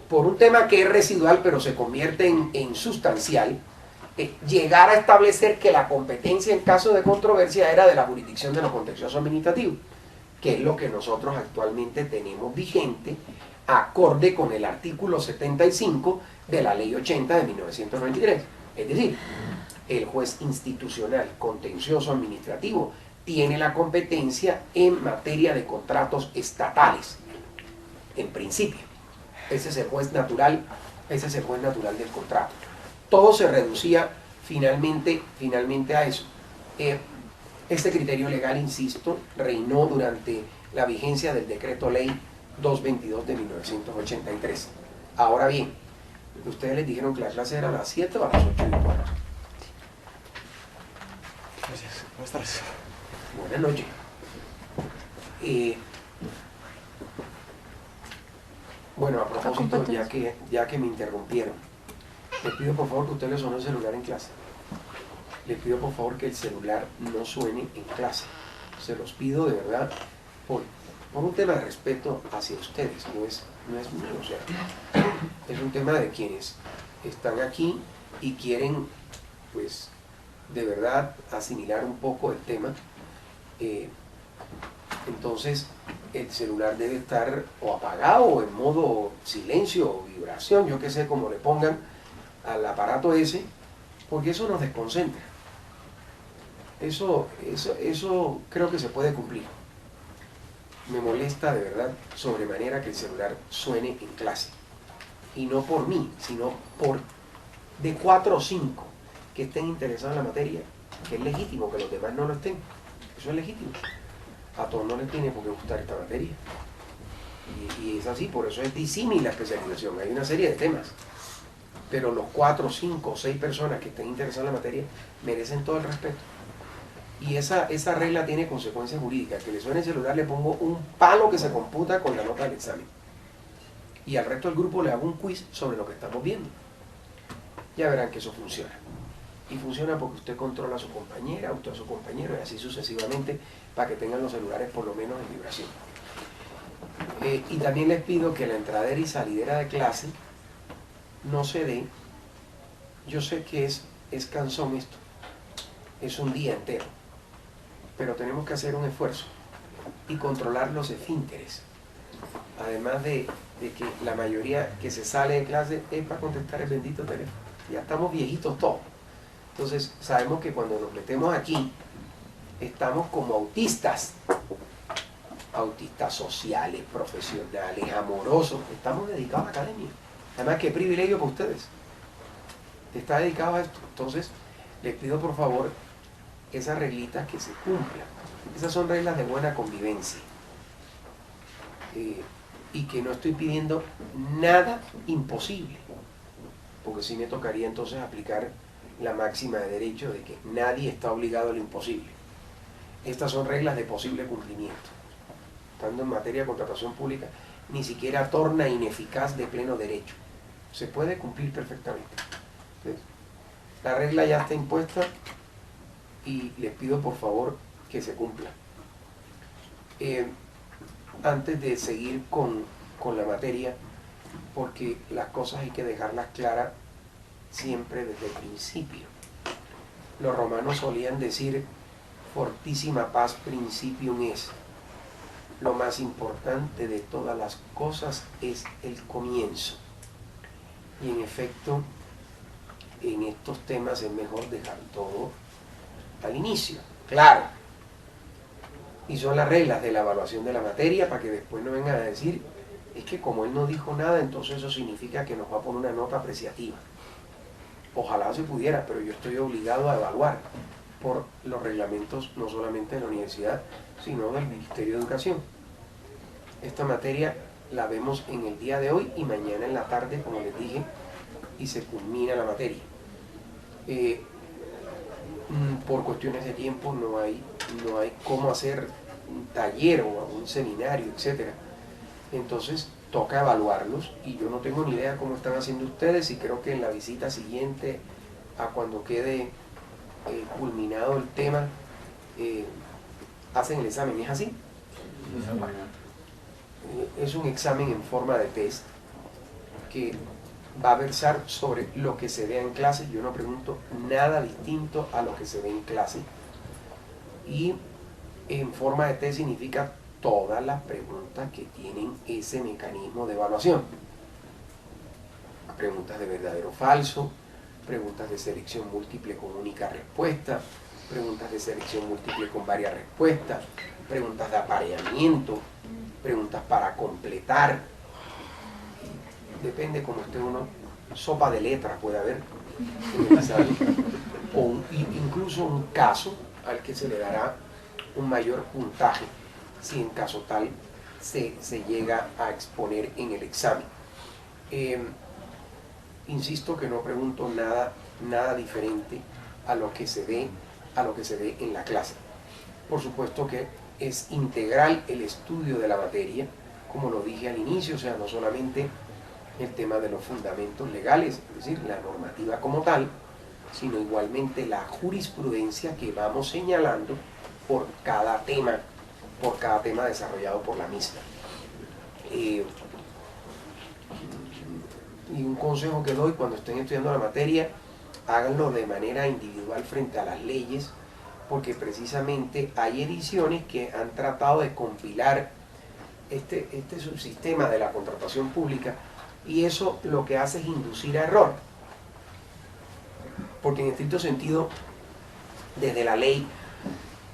por un tema que es residual pero se convierte en sustancial, llegar a establecer que la competencia en caso de controversia era de la jurisdicción de lo contencioso administrativo, que es lo que nosotros actualmente tenemos vigente, acorde con el artículo 75 de la ley 80 de 1993. Es decir, el juez institucional contencioso administrativo tiene la competencia en materia de contratos estatales, en principio. Ese es el juez natural, del contrato. Todo se reducía finalmente a eso. Este criterio legal, insisto, reinó durante la vigencia del decreto ley 222 de 1983. Ahora bien, ustedes les dijeron que la clase era a las 7 o a las 8:15. Gracias. Buenas tardes. Buenas noches. Bueno, a propósito, ya que me interrumpieron, les pido por favor que ustedes les suene el celular en clase. Les pido por favor que el celular no suene en clase. Se los pido de verdad por un tema de respeto hacia ustedes. No es mío, o sea, es un tema de quienes están aquí y quieren, pues, de verdad asimilar un poco el tema. Entonces el celular debe estar o apagado o en modo silencio o vibración, yo que sé, como le pongan al aparato ese, porque eso nos desconcentra. Eso creo que se puede cumplir. Me molesta de verdad sobremanera que el celular suene en clase, y no por mí, sino por de 4 o 5 que estén interesados en la materia, que es legítimo que los demás no lo estén. Eso es legítimo. A todos no les tiene por qué gustar esta materia. Y es así, por eso es disímil la especialización. Hay una serie de temas. Pero los 4, 5, 6 personas que estén interesadas en la materia merecen todo el respeto. Y esa regla tiene consecuencias jurídicas. Que le suene el celular le pongo un palo que se computa con la nota del examen. Y al resto del grupo le hago un quiz sobre lo que estamos viendo. Ya verán que eso funciona. Y funciona porque usted controla a su compañera, usted a su compañero, y así sucesivamente, para que tengan los celulares por lo menos en vibración. Y también les pido que la entradera y salidera de clase no se dé. Yo sé que es cansón esto, es un día entero, pero tenemos que hacer un esfuerzo y controlar los esfínteres. Además de que la mayoría que se sale de clase es para contestar el bendito teléfono. Ya estamos viejitos todos. Entonces sabemos que cuando nos metemos aquí, estamos como autistas sociales, profesionales, amorosos, estamos dedicados a la academia. Además, qué privilegio para ustedes. Está dedicado a esto. Entonces, les pido por favor esas reglitas que se cumplan. Esas son reglas de buena convivencia. Y que no estoy pidiendo nada imposible, porque sí me tocaría entonces aplicar la máxima de derecho de que nadie está obligado a lo imposible. Estas son reglas de posible cumplimiento. estando en materia de contratación pública, ni siquiera torna ineficaz de pleno derecho. Se puede cumplir perfectamente. Entonces, la regla ya está impuesta y les pido por favor que se cumpla. Antes de seguir con la materia, porque las cosas hay que dejarlas claras siempre desde el principio. Los romanos solían decir, fortísima paz principium es. Lo más importante de todas las cosas es el comienzo. Y en efecto, en estos temas es mejor dejar todo al inicio, claro. Y son las reglas de la evaluación de la materia para que después no vengan a decir, es que como él no dijo nada, entonces eso significa que nos va a poner una nota apreciativa. Ojalá se pudiera, pero yo estoy obligado a evaluar por los reglamentos no solamente de la universidad, sino del Ministerio de Educación. Esta materia la vemos en el día de hoy y mañana en la tarde, como les dije, y se culmina la materia. Por cuestiones de tiempo no hay cómo hacer un taller o un seminario, etc. Entonces toca evaluarlos y yo no tengo ni idea cómo están haciendo ustedes y creo que en la visita siguiente a cuando quede culminado el tema hacen el examen. ¿Es así? Es un examen en forma de test que va a versar sobre lo que se vea en clase. Yo no pregunto nada distinto a lo que se ve en clase. Y en forma de test significa todas las preguntas que tienen ese mecanismo de evaluación. Preguntas de verdadero o falso, preguntas de selección múltiple con única respuesta, preguntas de selección múltiple con varias respuestas, preguntas de apareamiento, preguntas para completar. Depende cómo esté uno, sopa de letras puede haber en el examen, o incluso un caso al que se le dará un mayor puntaje si en caso tal se llega a exponer en el examen. Insisto que no pregunto nada diferente a lo que se ve en la clase. Por supuesto que es integral el estudio de la materia, como lo dije al inicio, o sea, no solamente el tema de los fundamentos legales, es decir, la normativa como tal, sino igualmente la jurisprudencia que vamos señalando por cada tema desarrollado por la misma. Y un consejo que doy cuando estén estudiando la materia, háganlo de manera individual frente a las leyes, porque precisamente hay ediciones que han tratado de compilar este subsistema de la contratación pública, y eso lo que hace es inducir a error, porque en estricto sentido, desde la ley,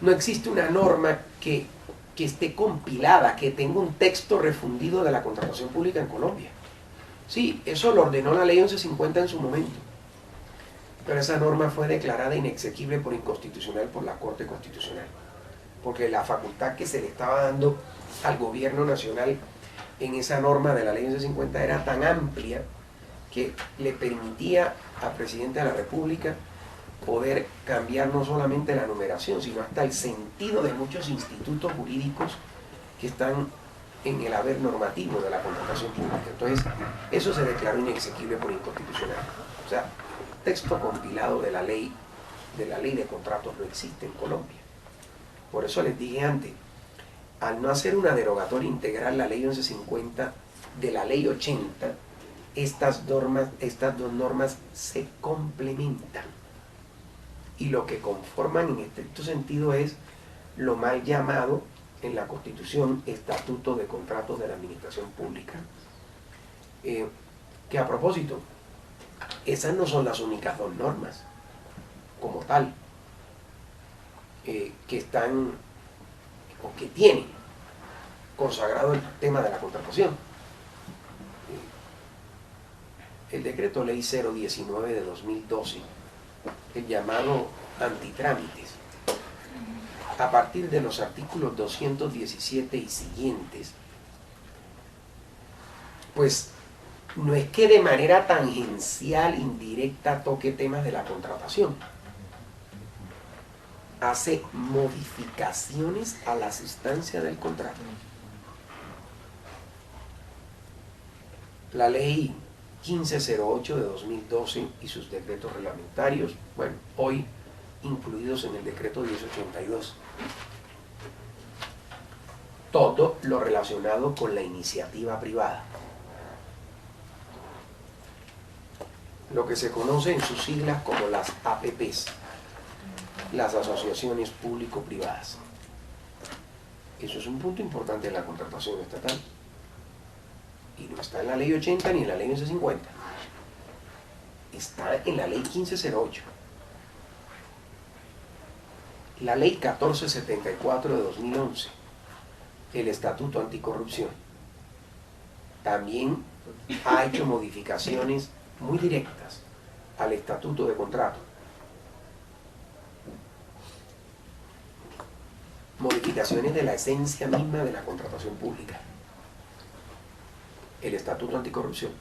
no existe una norma que esté compilada, que tenga un texto refundido de la contratación pública en Colombia. Sí, eso lo ordenó la ley 1150 en su momento, pero esa norma fue declarada inexequible por inconstitucional por la Corte Constitucional, porque la facultad que se le estaba dando al gobierno nacional en esa norma de la ley 1150 era tan amplia que le permitía al presidente de la República poder cambiar no solamente la numeración, sino hasta el sentido de muchos institutos jurídicos que están en el haber normativo de la contratación pública. Entonces, eso se declaró inexequible por inconstitucional. O sea, texto compilado de la ley de contratos no existe en Colombia. Por eso les dije antes, al no hacer una derogatoria integral la ley 1150 de la ley 80, estas dos normas se complementan. Y lo que conforman en estricto sentido es lo mal llamado en la Constitución Estatuto de Contratos de la Administración Pública. Que a propósito, esas no son las únicas dos normas, como tal, que están o que tienen consagrado el tema de la contratación. El decreto ley 019 de 2012, el llamado antitrámites, a partir de los artículos 217 y siguientes, pues no es que de manera tangencial, indirecta, toque temas de la contratación. Hace modificaciones a la sustancia del contrato. La ley 1508 de 2012 y sus decretos reglamentarios, bueno, hoy incluidos en el decreto 1082. Todo lo relacionado con la iniciativa privada. Lo que se conoce en sus siglas como las APPs, las asociaciones público-privadas. Eso es un punto importante en la contratación estatal. Y no está en la ley 80 ni en la ley 1150. Está en la ley 1508. La ley 1474 de 2011, el Estatuto Anticorrupción, también ha hecho modificaciones muy directas al Estatuto de Contrato. Modificaciones de la esencia misma de la contratación pública. El Estatuto Anticorrupción.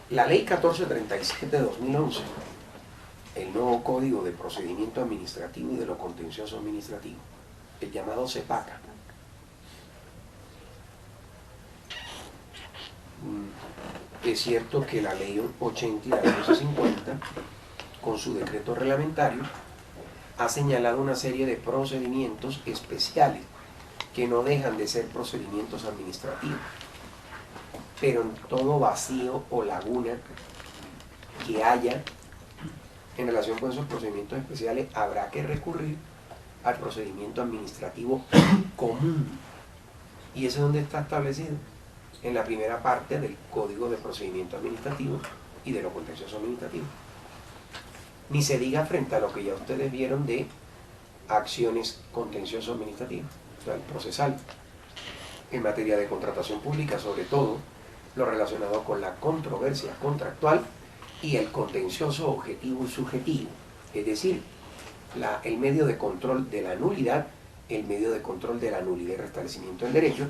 La ley 1437 de 2011, el nuevo Código de Procedimiento Administrativo y de lo Contencioso Administrativo, el llamado CEPACA. Es cierto que la ley 80 y la ley 1150, con su decreto reglamentario, ha señalado una serie de procedimientos especiales que no dejan de ser procedimientos administrativos, pero en todo vacío o laguna que haya en relación con esos procedimientos especiales habrá que recurrir al procedimiento administrativo común. ¿Y eso es donde está establecido? En la primera parte del Código de Procedimiento Administrativo y de lo Contencioso Administrativo. Ni se diga frente a lo que ya ustedes vieron de acciones contencioso administrativas, o sea, el procesal, en materia de contratación pública, sobre todo lo relacionado con la controversia contractual y el contencioso objetivo y subjetivo, es decir, el medio de control de la nulidad, el medio de control de la nulidad y restablecimiento del derecho,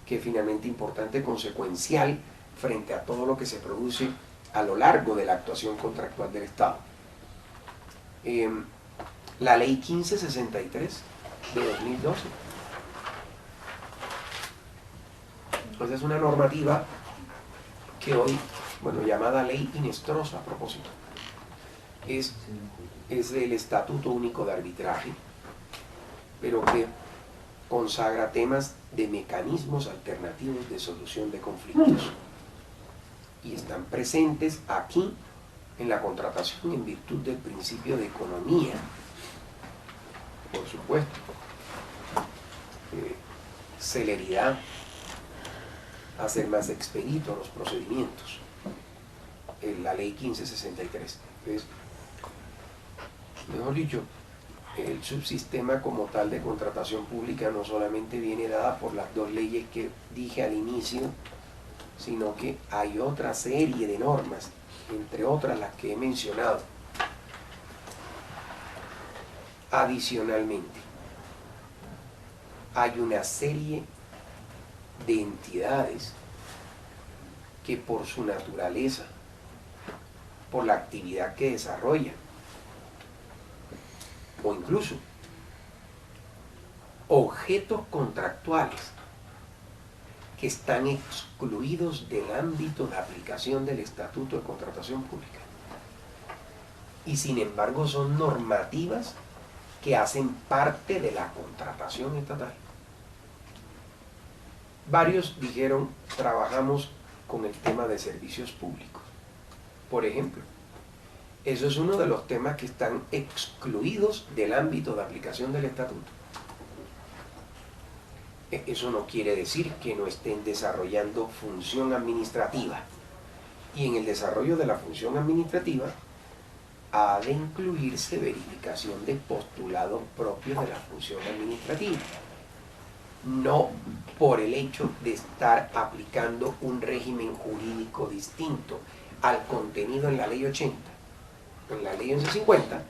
que es finalmente importante, consecuencial frente a todo lo que se produce a lo largo de la actuación contractual del Estado. La ley 1563 de 2012. Pues es una normativa que hoy, bueno, llamada ley Inestrosa a propósito, es el Estatuto Único de Arbitraje, pero que consagra temas de mecanismos alternativos de solución de conflictos. Y están presentes aquí en la contratación en virtud del principio de economía, por supuesto, celeridad, hacer más expeditos los procedimientos, en la ley 1563. Entonces, mejor dicho, el subsistema como tal de contratación pública no solamente viene dada por las dos leyes que dije al inicio, sino que hay otra serie de normas, entre otras las que he mencionado. Adicionalmente, hay una serie de entidades que por su naturaleza, por la actividad que desarrollan, o incluso objetos contractuales que están excluidos del ámbito de aplicación del Estatuto de Contratación Pública, y sin embargo son normativas que hacen parte de la contratación estatal. Varios dijeron, trabajamos con el tema de servicios públicos. Por ejemplo, eso es uno de los temas que están excluidos del ámbito de aplicación del Estatuto. Eso no quiere decir que no estén desarrollando función administrativa. Y en el desarrollo de la función administrativa ha de incluirse verificación de postulados propios de la función administrativa. No por el hecho de estar aplicando un régimen jurídico distinto al contenido en la ley 80, en la ley 1150,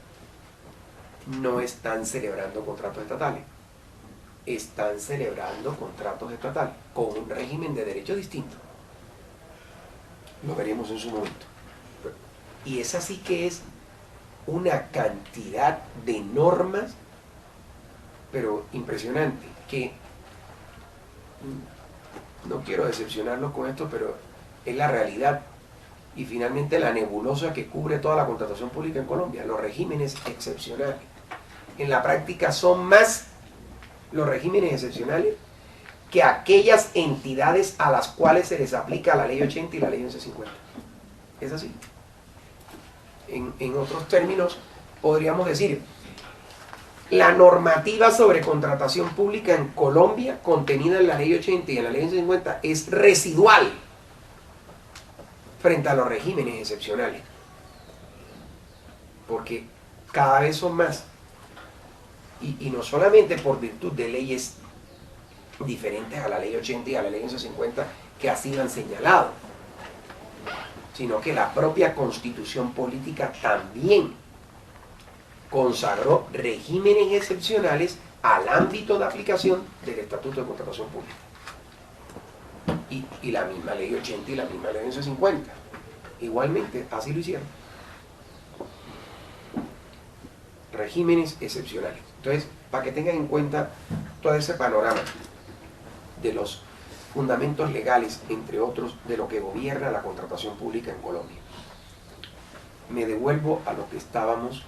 no están celebrando contratos estatales. Están celebrando contratos estatales con un régimen de derecho distinto. Lo veremos en su momento. Y esa sí que es una cantidad de normas, pero impresionante, que no quiero decepcionarlos con esto, pero es la realidad y finalmente la nebulosa que cubre toda la contratación pública en Colombia. Los regímenes excepcionales en la práctica son más los regímenes excepcionales que aquellas entidades a las cuales se les aplica la ley 80 y la ley 1150. Es así. En otros términos, podríamos decir, la normativa sobre contratación pública en Colombia, contenida en la ley 80 y en la ley 1150, es residual frente a los regímenes excepcionales. Porque cada vez son más. Y no solamente por virtud de leyes diferentes a la ley 80 y a la ley 1150 que así han señalado, sino que la propia Constitución política también consagró regímenes excepcionales al ámbito de aplicación del Estatuto de Contratación Pública. Y la misma ley 80 y la misma ley 1150. Igualmente, así lo hicieron. Regímenes excepcionales. Entonces, para que tengan en cuenta todo ese panorama de los fundamentos legales, entre otros, de lo que gobierna la contratación pública en Colombia. Me devuelvo a lo que estábamos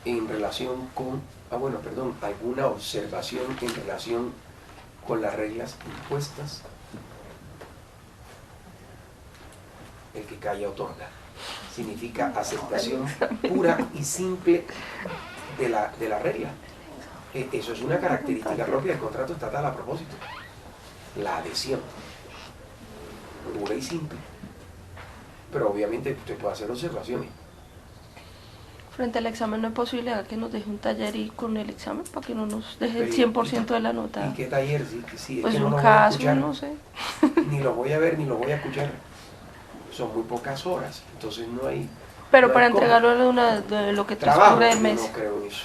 en relación con, alguna observación en relación con las reglas impuestas. El que calla otorga. Significa aceptación pura y simple de la regla. Eso es una característica propia del contrato estatal a propósito. La adhesión. Pura y simple. Pero obviamente usted puede hacer observaciones. Frente al examen no hay posibilidad que nos deje un taller y con el examen para que no nos deje el 100% de la nota. ¿Y qué taller? Sí, pues es que un no caso, no sé. Ni lo voy a ver, ni lo voy a escuchar. Son muy pocas horas, entonces no hay... Pero no para hay entregarlo de lo que trabajo, transcurre el mes. no creo en eso.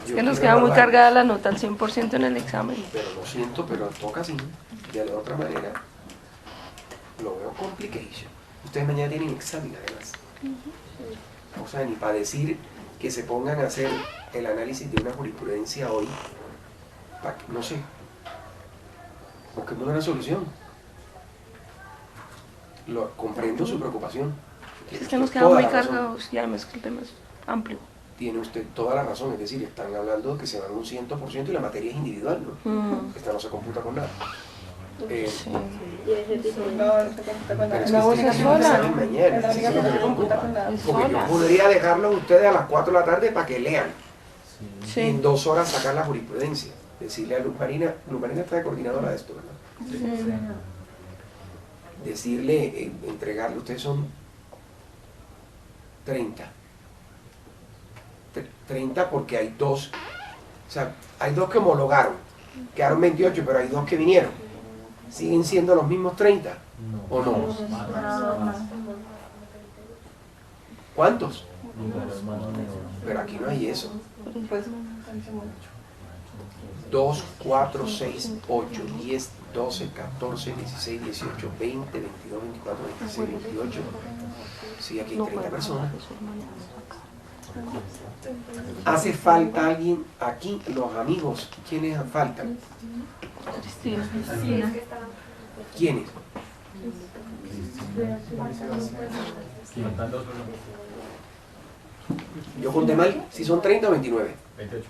Es que nos queda muy cargada la nota al 100% en el examen. Pero lo siento, pero toca así. De la otra manera, lo veo complication. Ustedes mañana tienen examen además. O sea, ni para decir que se pongan a hacer el análisis de una jurisprudencia hoy, no sé, busquemos una solución. Comprendo su preocupación. Es que nos queda muy cargados y además que el tema es amplio. Tiene usted toda la razón, es decir, están hablando de que se van un 100% y la materia es individual, ¿no? Esta no se computa con nada. Sí. Porque yo podría dejarlos ustedes a las 4 de la tarde para que lean. Sí. Y en 2 horas sacar la jurisprudencia. Decirle a Luz Marina está de coordinadora de esto, ¿verdad? Sí. Decirle, entregarle, ustedes son 30. 30 porque hay 2, o sea, hay 2 que homologaron, quedaron 28, pero hay 2 que vinieron. ¿Siguen siendo los mismos 30? ¿O no? ¿Cuántos? Pero aquí no hay eso. 2, 4, 6, 8, 10, 12, 14, 16, 18, 20, 22, 24, 26, 28. Sí, aquí hay 30 personas. ¿Hace falta alguien aquí? Los amigos, ¿quiénes faltan? Cristina. ¿Quiénes? Yo conté mal, si son 30 o 29. 28.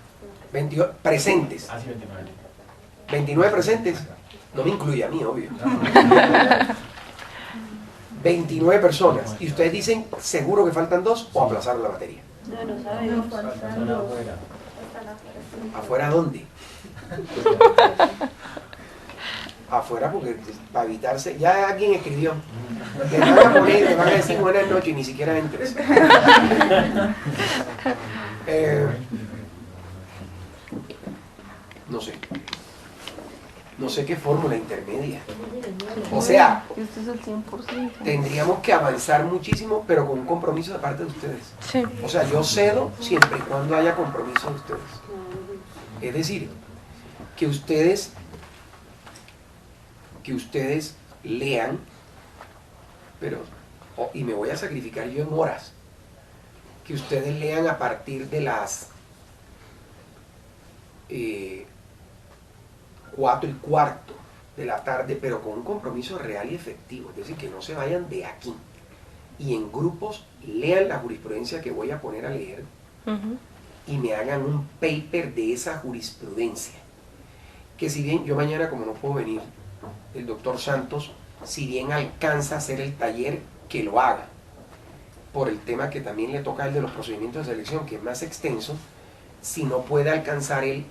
28 presentes. Ah, sí, 29. 29 presentes. No me incluye a mí, obvio. 29 personas. Y ustedes dicen, ¿seguro que faltan 2 o aplazaron la materia? No sabemos. ¿Afuera dónde? Afuera porque para evitarse, ya alguien escribió. Te van a poner, te van a decir buenas noches y ni siquiera entres. No sé. No sé qué fórmula intermedia. O sea, Este es el 100%. tendríamos que avanzar muchísimo, pero con un compromiso de parte de ustedes. Sí. O sea, yo cedo siempre y cuando haya compromiso de ustedes. Es decir, que ustedes lean, pero, y me voy a sacrificar yo en horas, que ustedes lean a partir de las 4:15 de la tarde, pero con un compromiso real y efectivo, es decir, que no se vayan de aquí. Y en grupos lean la jurisprudencia que voy a poner a leer y me hagan un paper de esa jurisprudencia. Que si bien yo mañana, como no puedo venir, el doctor Santos, si bien alcanza a hacer el taller, que lo haga, por el tema que también le toca el de los procedimientos de selección, que es más extenso. Si no puede alcanzar él,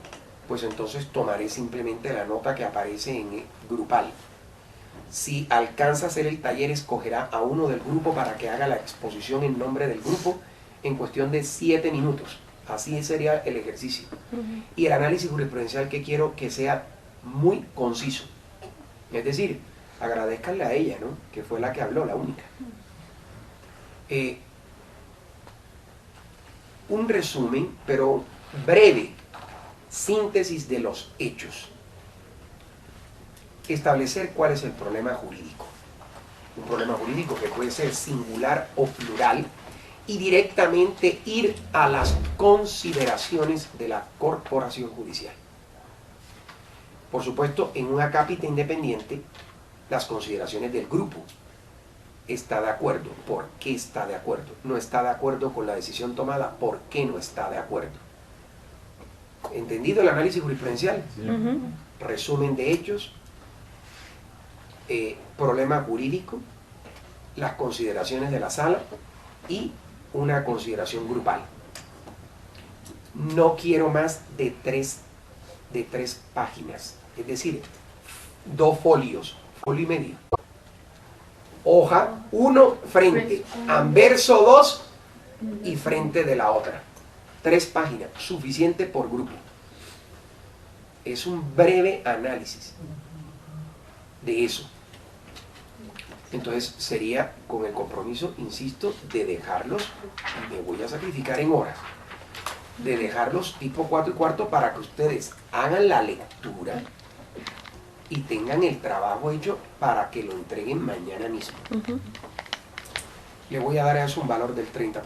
pues entonces tomaré simplemente la nota que aparece en el grupal. Si alcanza a hacer el taller, escogerá a uno del grupo para que haga la exposición en nombre del grupo en cuestión de 7 minutos. Así sería el ejercicio. Y el análisis jurisprudencial que quiero que sea muy conciso. Es decir, agradezcanle a ella, ¿no?, que fue la que habló, la única. Un resumen, pero breve, síntesis de los hechos. Establecer cuál es el problema jurídico. Un problema jurídico que puede ser singular o plural, y directamente ir a las consideraciones de la corporación judicial. Por supuesto, en un acápite independiente, las consideraciones del grupo. ¿Está de acuerdo? ¿Por qué está de acuerdo? ¿No está de acuerdo con la decisión tomada? ¿Por qué no está de acuerdo? ¿Entendido el análisis jurisprudencial? Resumen de hechos, problema jurídico, las consideraciones de la sala y una consideración grupal. No quiero más de tres páginas, es decir, 2 folios, folio y medio. Hoja 1 frente, anverso 2 y frente de la otra. 3 páginas, suficiente por grupo. Es un breve análisis de eso. Entonces sería con el compromiso, insisto, de dejarlos, me voy a sacrificar en horas, de dejarlos tipo 4:15 para que ustedes hagan la lectura y tengan el trabajo hecho para que lo entreguen mañana mismo. Le voy a dar a eso un valor del 30%.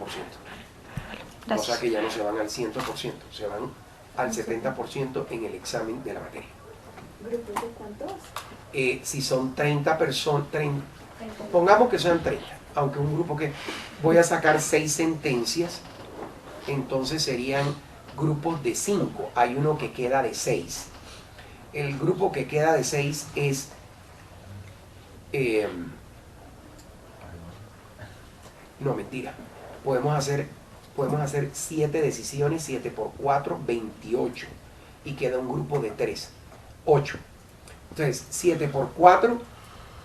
O sea que ya no se van al 100%, se van al 70% en el examen de la materia. ¿Grupos de cuántos? Si son 30 personas, pongamos que sean 30, aunque un grupo que voy a sacar 6 sentencias, entonces serían grupos de 5, hay uno que queda de 6. El grupo que queda de 6 es no, mentira, podemos hacer 7 decisiones, 7 por 4, 28, y queda un grupo de 3, 8. Entonces 7 por 4,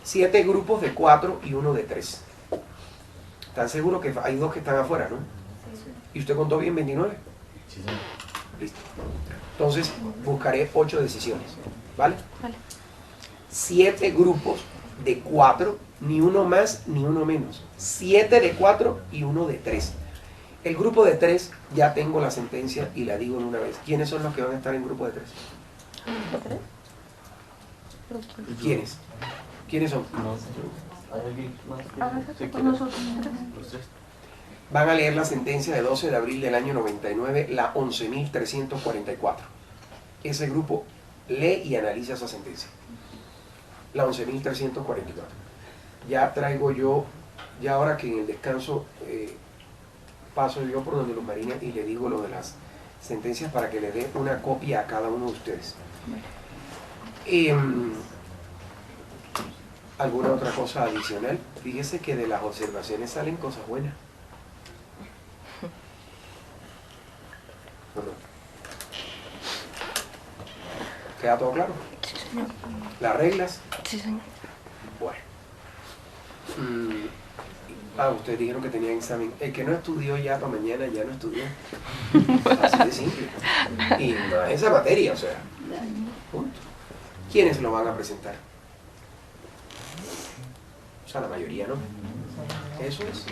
7 grupos de 4 y uno de 3. ¿Están seguros que hay 2 que están afuera, no? ¿Y usted contó bien 29? Sí, señor. Listo. Entonces buscaré 8 decisiones, ¿vale? 7 grupos de 4, ni uno más ni uno menos. 7 de 4 y uno de 3. El grupo de 3, ya tengo la sentencia y la digo en una vez. ¿Quiénes son los que van a estar en grupo de 3? ¿Quiénes? ¿Quiénes son? Van a leer la sentencia de 12 de abril del año 99, la 11.344. Ese grupo lee y analiza esa sentencia. La 11.344. Ya traigo yo, ya ahora que en el descanso paso yo por donde los marines y le digo lo de las sentencias para que le dé una copia a cada uno de ustedes. ¿Alguna otra cosa adicional? Fíjese que de las observaciones salen cosas buenas. Bueno, ¿queda todo claro? Sí, señor. ¿Las reglas? Sí, señor. Bueno. Ustedes dijeron que tenían examen. El que no estudió ya para mañana ya no estudió. Así de simple. Y no es esa materia, o sea. Punto. ¿Quiénes lo van a presentar? O sea, la mayoría, ¿no? Eso es.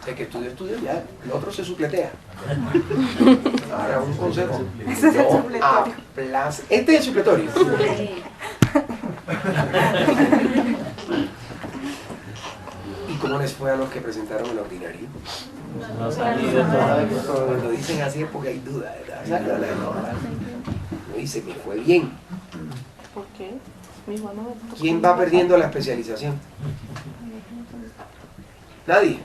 El que estudió ya. El otro se supletea. Ahora, un consejo. Ese es el No supletorio. Este es el supletorio. ¿Y cómo les fue a los que presentaron el ordinario? No salido todavía. Cuando dicen así es porque hay duda, ¿verdad? No dice, me fue bien. ¿Qué? Mi mamá me tocó. ¿Quién va perdiendo la especialización? Nadie.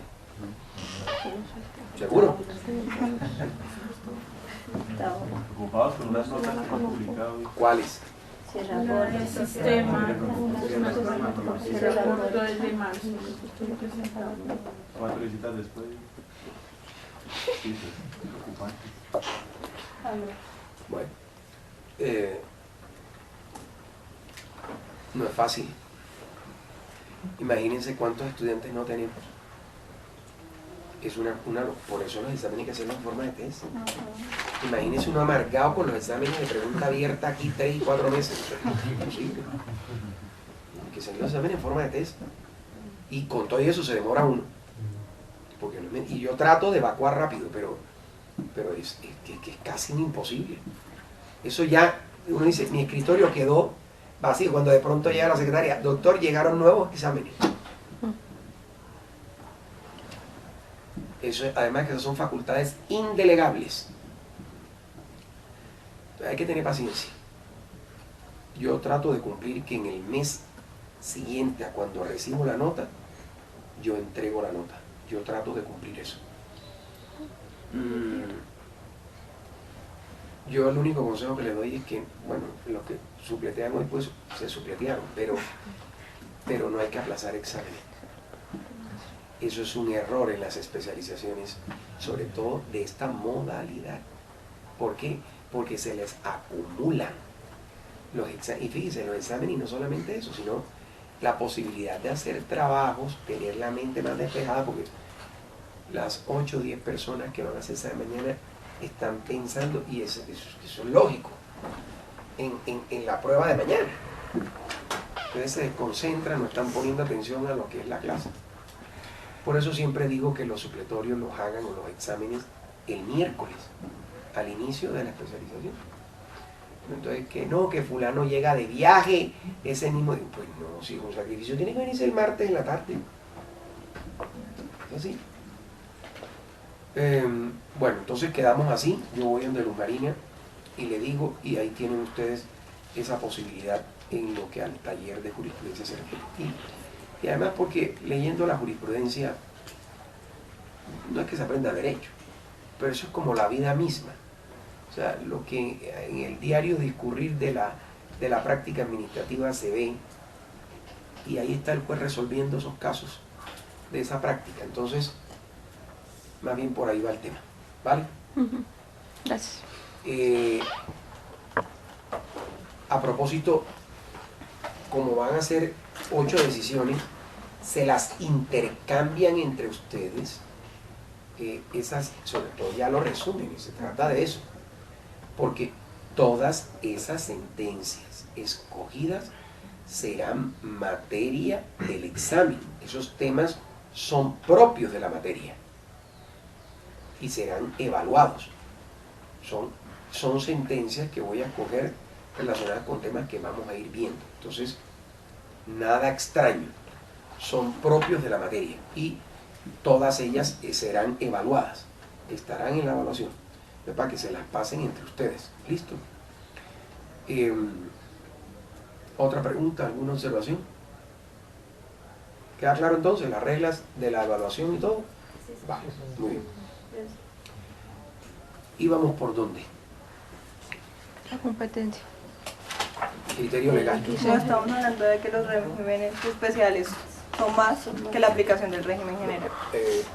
¿Seguro? Preocupados con unas notas que han publicado. ¿Cuáles? El sistema, el reporte desde marzo. 4 visitas después. Sí, es preocupante. Bueno, no es fácil. Imagínense cuántos estudiantes no tenemos. Es por eso los exámenes hay que hacerlos en forma de test. Imagínense uno amargado con los exámenes de pregunta abierta aquí 3 y 4 meses. Es imposible. Hay que hacer los exámenes en forma de test. Y con todo eso se demora uno. Porque y yo trato de evacuar rápido, pero es casi imposible. Eso ya, uno dice, mi escritorio quedó vacío cuando de pronto llega la secretaria, doctor, llegaron nuevos exámenes. Eso, además que esas son facultades indelegables. Entonces hay que tener paciencia. Yo trato de cumplir que en el mes siguiente a cuando recibo la nota, yo entrego la nota. Yo trato de cumplir eso. Yo el único consejo que le doy es que, bueno, los que supletean hoy pues se supletearon, pero no hay que aplazar exámenes. Eso es un error en las especializaciones, sobre todo de esta modalidad. ¿Por qué? Porque se les acumulan los exámenes. Y fíjense, los exámenes, y no solamente eso, sino la posibilidad de hacer trabajos, tener la mente más despejada, porque las 8 o 10 personas que van a hacer examen mañana están pensando, y eso es lógico, en la prueba de mañana. Entonces se desconcentran, no están poniendo atención a lo que es la clase. Por eso siempre digo que los supletorios los hagan, o los exámenes, el miércoles, al inicio de la especialización. Entonces, que no, que fulano llega de viaje ese mismo día. Pues no, si es un sacrificio, tiene que venirse el martes en la tarde. ¿Es así? Bueno, entonces quedamos así. Yo voy donde Luz Marina y le digo, y ahí tienen ustedes esa posibilidad en lo que al taller de jurisprudencia se refiere. Y además porque leyendo la jurisprudencia no es que se aprenda derecho, pero eso es como la vida misma. O sea, lo que en el diario discurrir de la práctica administrativa se ve, y ahí está el juez resolviendo esos casos de esa práctica. Entonces, más bien por ahí va el tema, ¿vale? Gracias. A propósito, como van a ser 8 decisiones, se las intercambian entre ustedes, esas, sobre todo ya lo resumen, y se trata de eso, porque todas esas sentencias escogidas serán materia del examen. Esos temas son propios de la materia y serán evaluados. Son sentencias que voy a escoger relacionadas con temas que vamos a ir viendo. Entonces, nada extraño, son propios de la materia y todas ellas serán evaluadas, estarán en la evaluación, para que se las pasen entre ustedes. ¿Listo? ¿Otra pregunta? ¿Alguna observación? ¿Queda claro entonces las reglas de la evaluación y todo? Vale, muy bien. ¿Y vamos por dónde? La competencia. Criterio legal. No, estamos hablando de que los regímenes especiales son más que la aplicación del régimen general.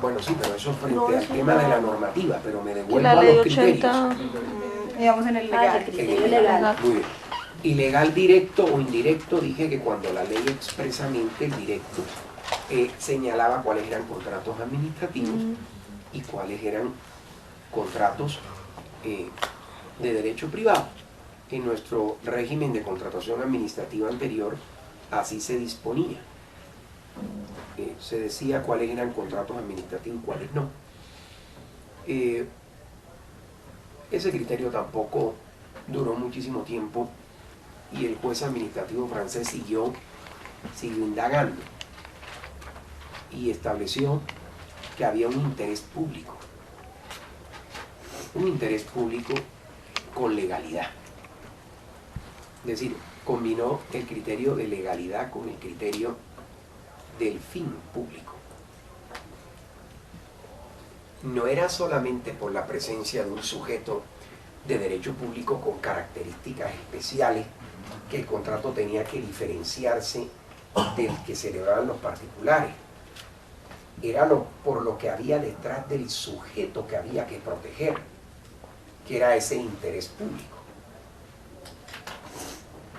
Bueno, sí, pero eso frente al tema de la normativa, pero me devuelvo la a ley los 80, criterios. Digamos en el legal. En el legal. Muy bien. Y legal directo o indirecto, dije que cuando la ley expresamente, el directo, señalaba cuáles eran contratos administrativos y cuáles eran contratos de derecho privado. En nuestro régimen de contratación administrativa anterior así se disponía. Se decía cuáles eran contratos administrativos y cuáles no. Ese criterio tampoco duró muchísimo tiempo y el juez administrativo francés siguió indagando y estableció que había un interés público con legalidad. Es decir, combinó el criterio de legalidad con el criterio del fin público. No era solamente por la presencia de un sujeto de derecho público con características especiales que el contrato tenía que diferenciarse del que celebraban los particulares. Era por lo que había detrás del sujeto que había que proteger, que era ese interés público.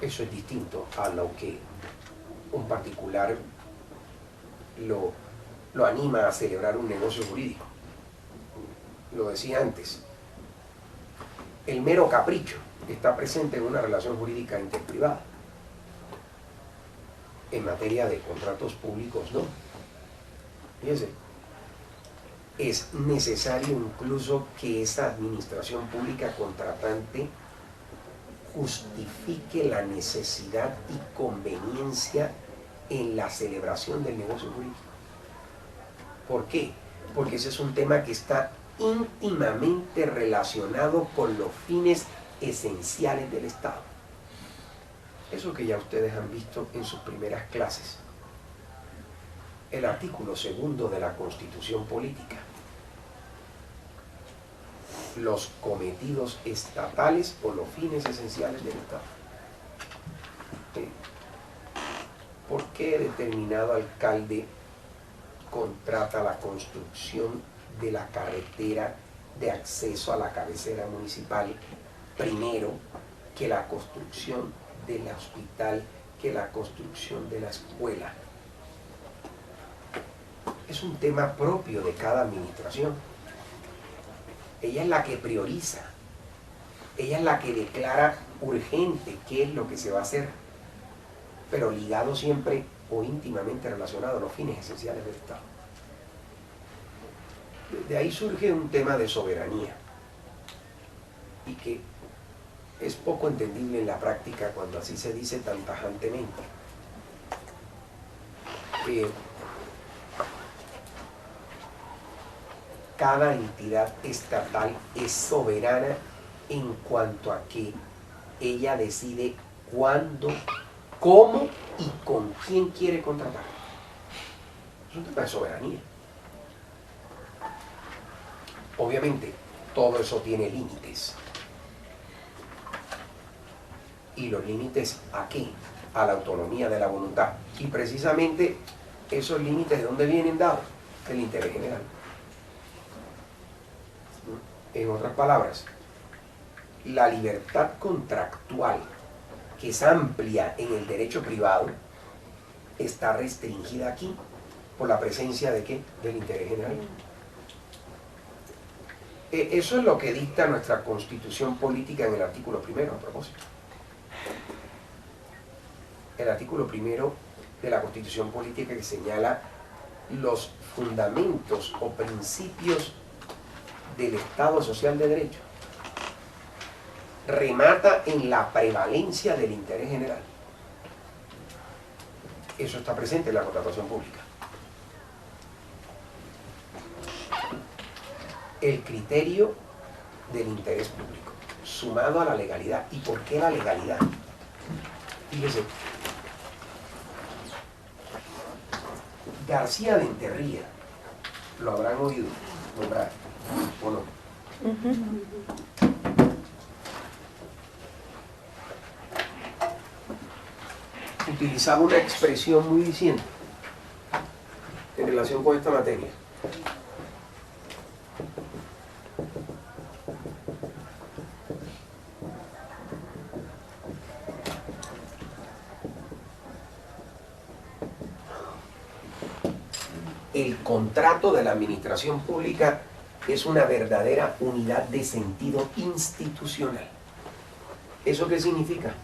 Eso es distinto a lo que un particular lo anima a celebrar un negocio jurídico. Lo decía antes, el mero capricho está presente en una relación jurídica interprivada. En materia de contratos públicos, no. Fíjense, es necesario incluso que esa administración pública contratante justifique la necesidad y conveniencia en la celebración del negocio jurídico. ¿Por qué? Porque ese es un tema que está íntimamente relacionado con los fines esenciales del Estado. Eso que ya ustedes han visto en sus primeras clases. El artículo 2 de la Constitución Política. Los cometidos estatales o los fines esenciales del Estado. ¿Por qué determinado alcalde contrata la construcción de la carretera de acceso a la cabecera municipal primero que la construcción del hospital, que la construcción de la escuela? Es un tema propio de cada administración. Ella es la que prioriza, ella es la que declara urgente qué es lo que se va a hacer, pero ligado siempre o íntimamente relacionado a los fines esenciales del Estado. De ahí surge un tema de soberanía y que es poco entendible en la práctica cuando así se dice tan tajantemente. Cada entidad estatal es soberana en cuanto a que ella decide cuándo, cómo y con quién quiere contratar. Es un tema de soberanía. Obviamente, todo eso tiene límites. ¿Y los límites a qué? A la autonomía de la voluntad. Y precisamente esos límites, ¿de dónde vienen dados? Del interés general. En otras palabras, la libertad contractual, que es amplia en el derecho privado, está restringida aquí por la presencia ¿de qué? Del interés general. Eso es lo que dicta nuestra Constitución Política en el artículo 1, a propósito. El artículo 1 de la Constitución Política, que señala los fundamentos o principios del Estado Social de Derecho, remata en la prevalencia del interés general. Eso está presente en la contratación pública. El criterio del interés público, sumado a la legalidad. ¿Y por qué la legalidad? Fíjese, García de Enterría, lo habrán oído nombrar, ¿o no? Utilizaba una expresión muy diciente en relación con esta materia. El contrato de la administración pública es una verdadera unidad de sentido institucional. ¿Eso qué significa?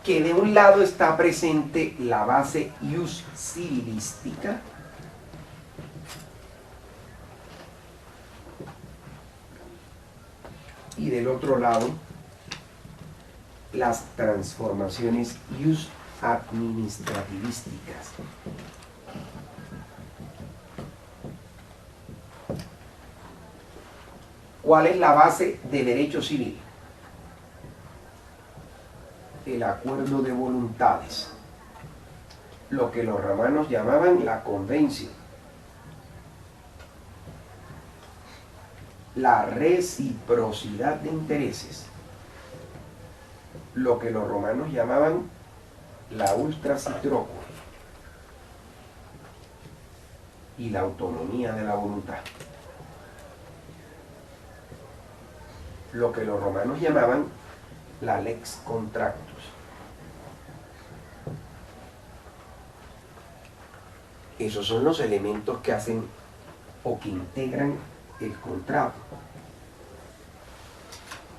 Que de un lado está presente la base ius civilística, y del otro lado las transformaciones ius administrativísticas. ¿Cuál es la base de derecho civil? acuerdo de voluntades, lo que los romanos llamaban la convención, la reciprocidad de intereses, lo que los romanos llamaban la ultrasitroco y la autonomía de la voluntad, lo que los romanos llamaban la lex contractus. Esos son los elementos que hacen o que integran el contrato.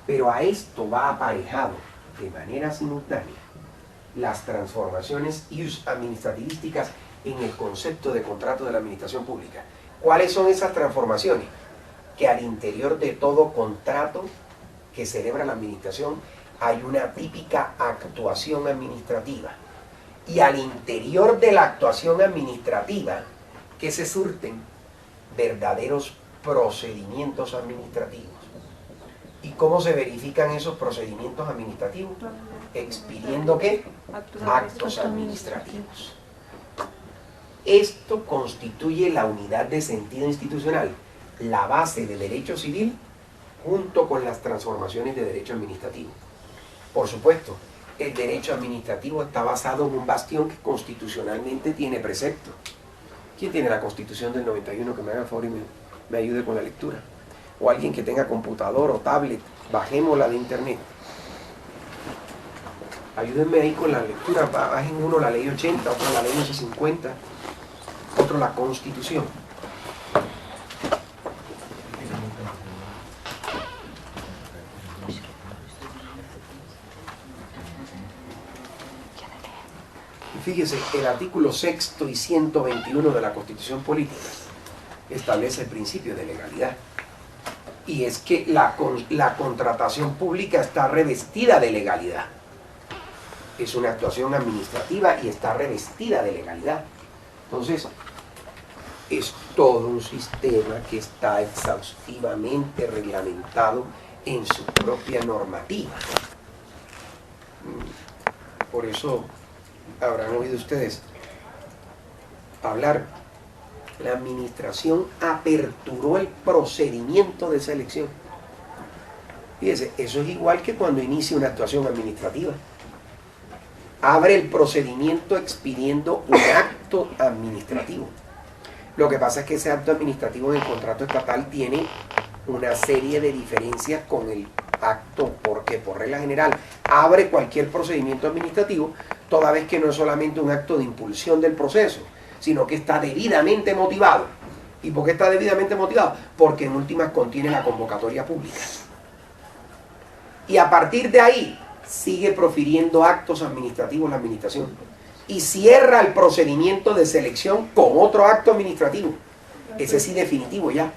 Pero a esto va aparejado de manera simultánea las transformaciones administrativísticas en el concepto de contrato de la administración pública. ¿Cuáles son esas transformaciones? Que al interior de todo contrato que celebra la administración hay una típica actuación administrativa. Y al interior de la actuación administrativa que se surten verdaderos procedimientos administrativos. ¿Y cómo se verifican esos procedimientos administrativos? Expidiendo ¿qué? Actos administrativos. Esto constituye la unidad de sentido institucional, la base de derecho civil junto con las transformaciones de derecho administrativo. Por supuesto, el derecho administrativo está basado en un bastión que constitucionalmente tiene preceptos. ¿Quién tiene la Constitución del 91? Que me haga el favor y me ayude con la lectura. O alguien que tenga computador o tablet, bajémosla de internet. Ayúdenme ahí con la lectura. Bajen uno la ley 80, otro la ley 1150, otro la Constitución. Fíjese, el artículo 6 y 121 de la Constitución Política establece el principio de legalidad. Y es que la contratación pública está revestida de legalidad. Es una actuación administrativa y está revestida de legalidad. Entonces, es todo un sistema que está exhaustivamente reglamentado en su propia normativa. Por eso habrán oído ustedes hablar, la administración aperturó el procedimiento de selección. Fíjense, eso es igual que cuando inicia una actuación administrativa. Abre el procedimiento expidiendo un acto administrativo. Lo que pasa es que ese acto administrativo en el contrato estatal tiene una serie de diferencias con el acto, porque por regla general abre cualquier procedimiento administrativo, toda vez que no es solamente un acto de impulsión del proceso, sino que está debidamente motivado. ¿Y por qué está debidamente motivado? Porque en últimas contiene la convocatoria pública. Y a partir de ahí sigue profiriendo actos administrativos la administración. Y cierra el procedimiento de selección con otro acto administrativo. Ese sí definitivo ya.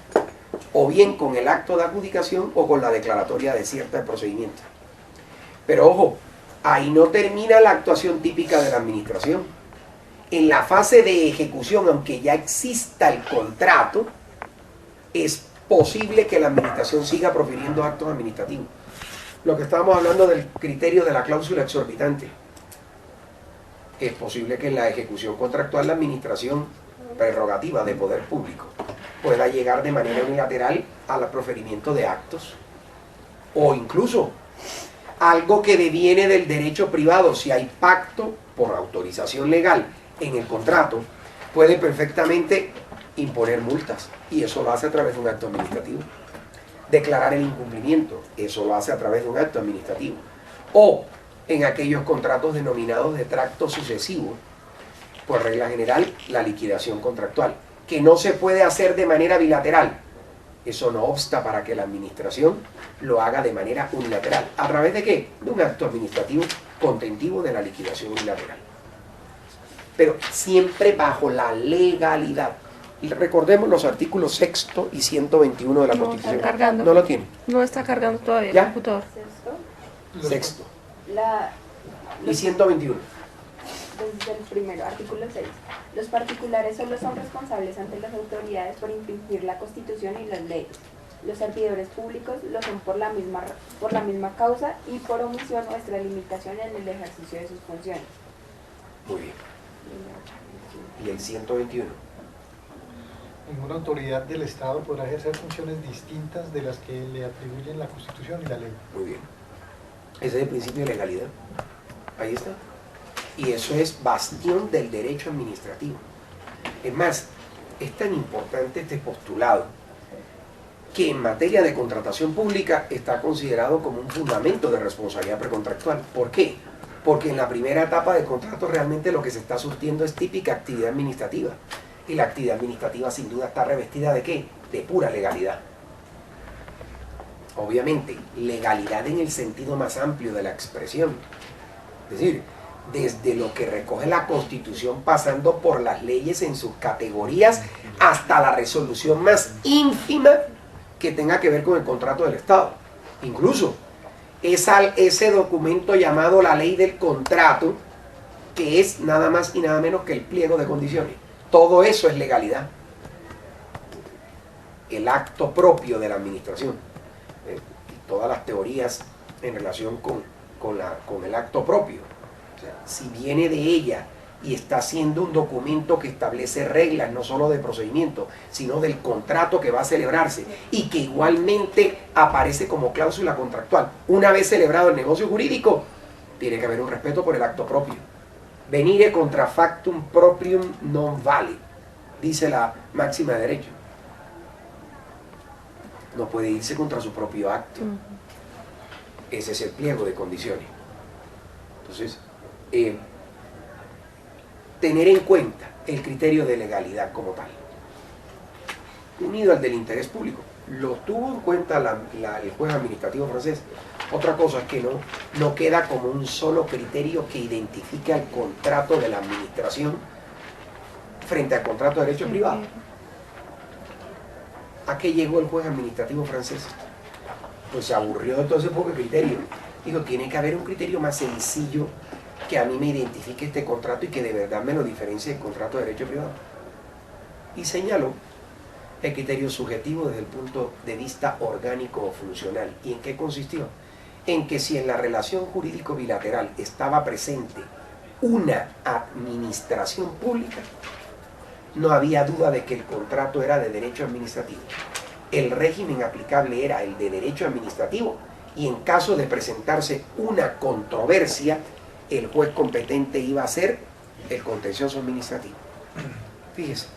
O bien con el acto de adjudicación o con la declaratoria desierta del procedimiento. Pero ojo, ahí no termina la actuación típica de la administración. En la fase de ejecución, aunque ya exista el contrato, es posible que la administración siga profiriendo actos administrativos. Lo que estábamos hablando del criterio de la cláusula exorbitante. Es posible que en la ejecución contractual la administración, prerrogativa de poder público, pueda llegar de manera unilateral al proferimiento de actos. O incluso algo que deviene del derecho privado, si hay pacto por autorización legal en el contrato, puede perfectamente imponer multas, y eso lo hace a través de un acto administrativo. Declarar el incumplimiento, eso lo hace a través de un acto administrativo. O en aquellos contratos denominados de tracto sucesivo, por regla general, la liquidación contractual, que no se puede hacer de manera bilateral. Eso no obsta para que la administración lo haga de manera unilateral. ¿A través de qué? De un acto administrativo contentivo de la liquidación unilateral. Pero siempre bajo la legalidad. Y recordemos los artículos 6 y 121 de la Constitución. Está cargando. ¿No lo tiene? No está cargando todavía ¿Ya? el computador. Sexto. Y Los 121. Desde el primero, artículo 6. Los particulares solo son responsables ante las autoridades por infringir la Constitución y las leyes. Los servidores públicos lo son por la misma causa y por omisión o extralimitación en el ejercicio de sus funciones. Muy bien. Y el 121. Ninguna autoridad del Estado podrá ejercer funciones distintas de las que le atribuyen la Constitución y la ley. Muy bien. Ese es el principio de legalidad. Ahí está. Y eso es bastión del derecho administrativo. Es más, es tan importante este postulado que en materia de contratación pública está considerado como un fundamento de responsabilidad precontractual. ¿Por qué? Porque en la primera etapa del contrato realmente lo que se está surtiendo es típica actividad administrativa. Y la actividad administrativa sin duda está revestida ¿de qué? De pura legalidad. Obviamente, legalidad en el sentido más amplio de la expresión. Es decir, desde lo que recoge la Constitución, pasando por las leyes en sus categorías, hasta la resolución más ínfima que tenga que ver con el contrato del Estado. Incluso ese documento llamado la ley del contrato, que es nada más y nada menos que el pliego de condiciones. Todo eso es legalidad. El acto propio de la administración. Todas las teorías en relación con el acto propio. O sea, si viene de ella y está siendo un documento que establece reglas, no solo de procedimiento, sino del contrato que va a celebrarse y que igualmente aparece como cláusula contractual. Una vez celebrado el negocio jurídico, tiene que haber un respeto por el acto propio. Venire contra factum proprium non vale, dice la máxima de derecho. No puede irse contra su propio acto. Ese es el pliego de condiciones. Entonces, tener en cuenta el criterio de legalidad como tal, unido al del interés público. Lo tuvo en cuenta el juez administrativo francés. Otra cosa es que no queda como un solo criterio que identifique al contrato de la administración frente al contrato de derecho privado. ¿A qué llegó el juez administrativo francés? Pues se aburrió de todo ese poco criterio. Digo, tiene que haber un criterio más sencillo que a mí me identifique este contrato y que de verdad me lo diferencie del contrato de derecho privado. Y señaló el criterio subjetivo desde el punto de vista orgánico o funcional. ¿Y en qué consistió? En que si en la relación jurídico bilateral estaba presente una administración pública, no había duda de que el contrato era de derecho administrativo. El régimen aplicable era el de derecho administrativo y en caso de presentarse una controversia, el juez competente iba a ser el contencioso administrativo. Fíjese,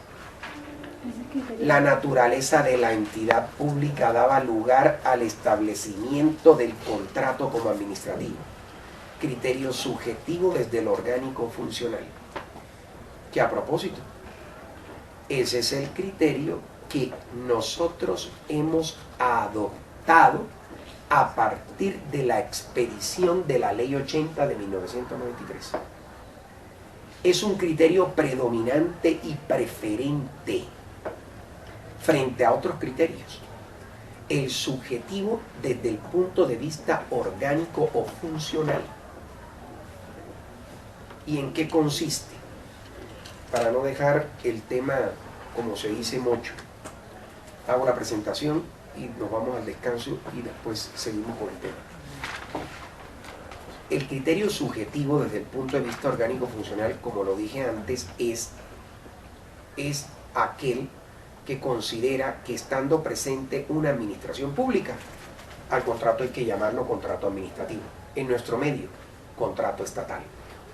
la naturaleza de la entidad pública daba lugar al establecimiento del contrato como administrativo. Criterio subjetivo desde el orgánico funcional. Que a propósito, ese es el criterio que nosotros hemos adoptado a partir de la expedición de la Ley 80 de 1993. Es un criterio predominante y preferente frente a otros criterios. El subjetivo desde el punto de vista orgánico o funcional. ¿Y en qué consiste? Para no dejar el tema, como se dice mucho, hago la presentación y nos vamos al descanso y después seguimos con el tema. El criterio subjetivo desde el punto de vista orgánico funcional, como lo dije antes, es aquel que considera que estando presente una administración pública, al contrato hay que llamarlo contrato administrativo. En nuestro medio, contrato estatal.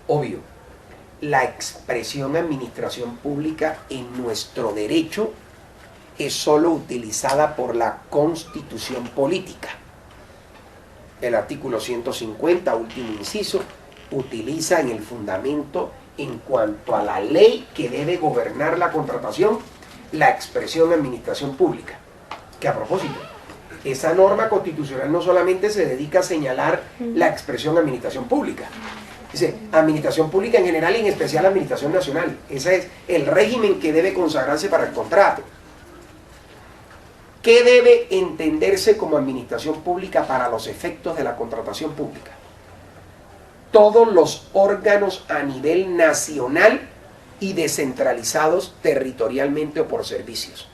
Obvio, la expresión administración pública en nuestro derecho es solo utilizada por la Constitución política. El artículo 150, último inciso, utiliza en el fundamento en cuanto a la ley que debe gobernar la contratación, la expresión administración pública. Que a propósito, esa norma constitucional no solamente se dedica a señalar la expresión administración pública, dice administración pública en general y en especial administración nacional. Ese es el régimen que debe consagrarse para el contrato. ¿Qué debe entenderse como administración pública para los efectos de la contratación pública? Todos los órganos a nivel nacional y descentralizados territorialmente o por servicios.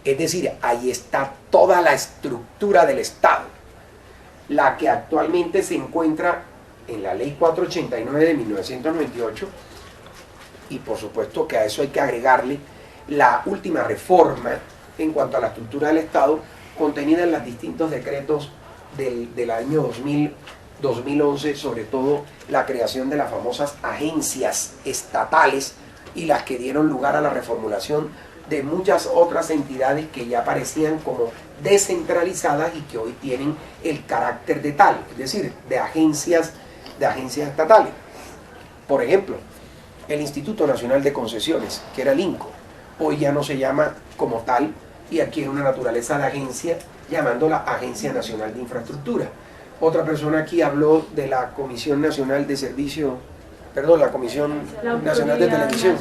Es decir, ahí está toda la estructura del Estado, la que actualmente se encuentra en la Ley 489 de 1998, y por supuesto que a eso hay que agregarle la última reforma en cuanto a la estructura del Estado contenida en los distintos decretos del año 2011, sobre todo la creación de las famosas agencias estatales y las que dieron lugar a la reformulación de muchas otras entidades que ya parecían como descentralizadas y que hoy tienen el carácter de tal, es decir, de agencias estatales. Por ejemplo, el Instituto Nacional de Concesiones, que era el INCO, hoy ya no se llama como tal y adquiere una naturaleza de agencia, llamándola Agencia Nacional de Infraestructura. Otra persona aquí habló de la Comisión Nacional de Servicio, perdón, la Comisión Nacional de Televisión.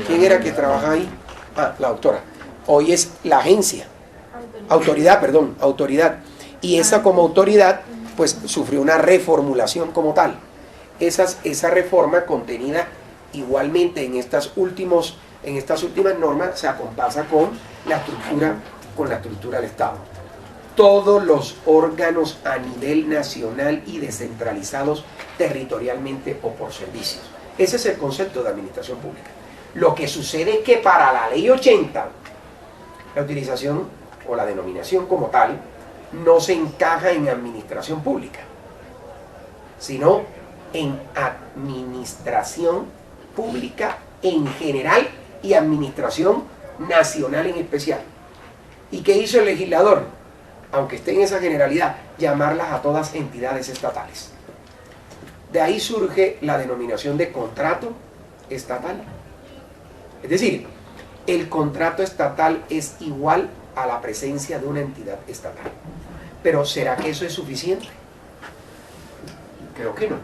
¿Quién era que trabajaba ahí? Ah, la doctora. Hoy es la agencia, autoridad. Y esa como autoridad, pues sufrió una reformulación como tal. Esa reforma contenida igualmente en estas últimas normas se acompasa con la estructura del Estado. Todos los órganos a nivel nacional y descentralizados territorialmente o por servicios. Ese es el concepto de administración pública. Lo que sucede es que para la Ley 80, la utilización o la denominación como tal no se encaja en administración pública, sino en administración pública en general y administración nacional en especial. ¿Y qué hizo el legislador? Aunque esté en esa generalidad, llamarlas a todas entidades estatales. De ahí surge la denominación de contrato estatal. Es decir, el contrato estatal es igual a la presencia de una entidad estatal. Pero ¿será que eso es suficiente? Creo que no.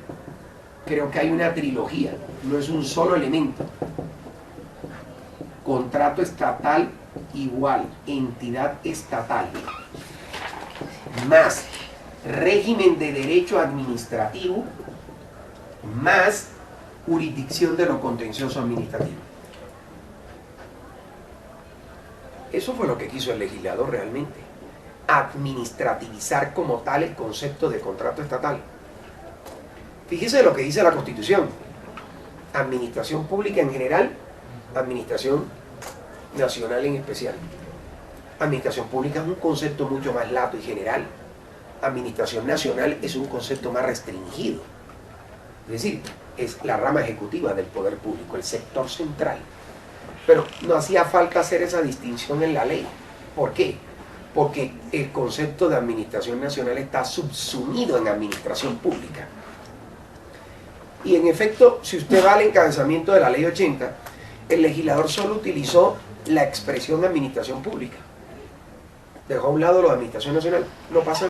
Creo que hay una trilogía, no es un solo elemento. Contrato estatal igual entidad estatal más régimen de derecho administrativo más jurisdicción de lo contencioso administrativo. Eso fue lo que quiso el legislador realmente, administrativizar como tal el concepto de contrato estatal. Fíjese lo que dice la Constitución: administración pública en general, administración nacional en especial. Administración pública es un concepto mucho más lato y general. Administración nacional es un concepto más restringido. Es decir, es la rama ejecutiva del poder público, el sector central. Pero no hacía falta hacer esa distinción en la ley. ¿Por qué? Porque el concepto de administración nacional está subsumido en administración pública. Y en efecto, si usted va al encabezamiento de la Ley 80, el legislador solo utilizó la expresión administración pública. Dejó a un lado lo de administración nacional. No pasa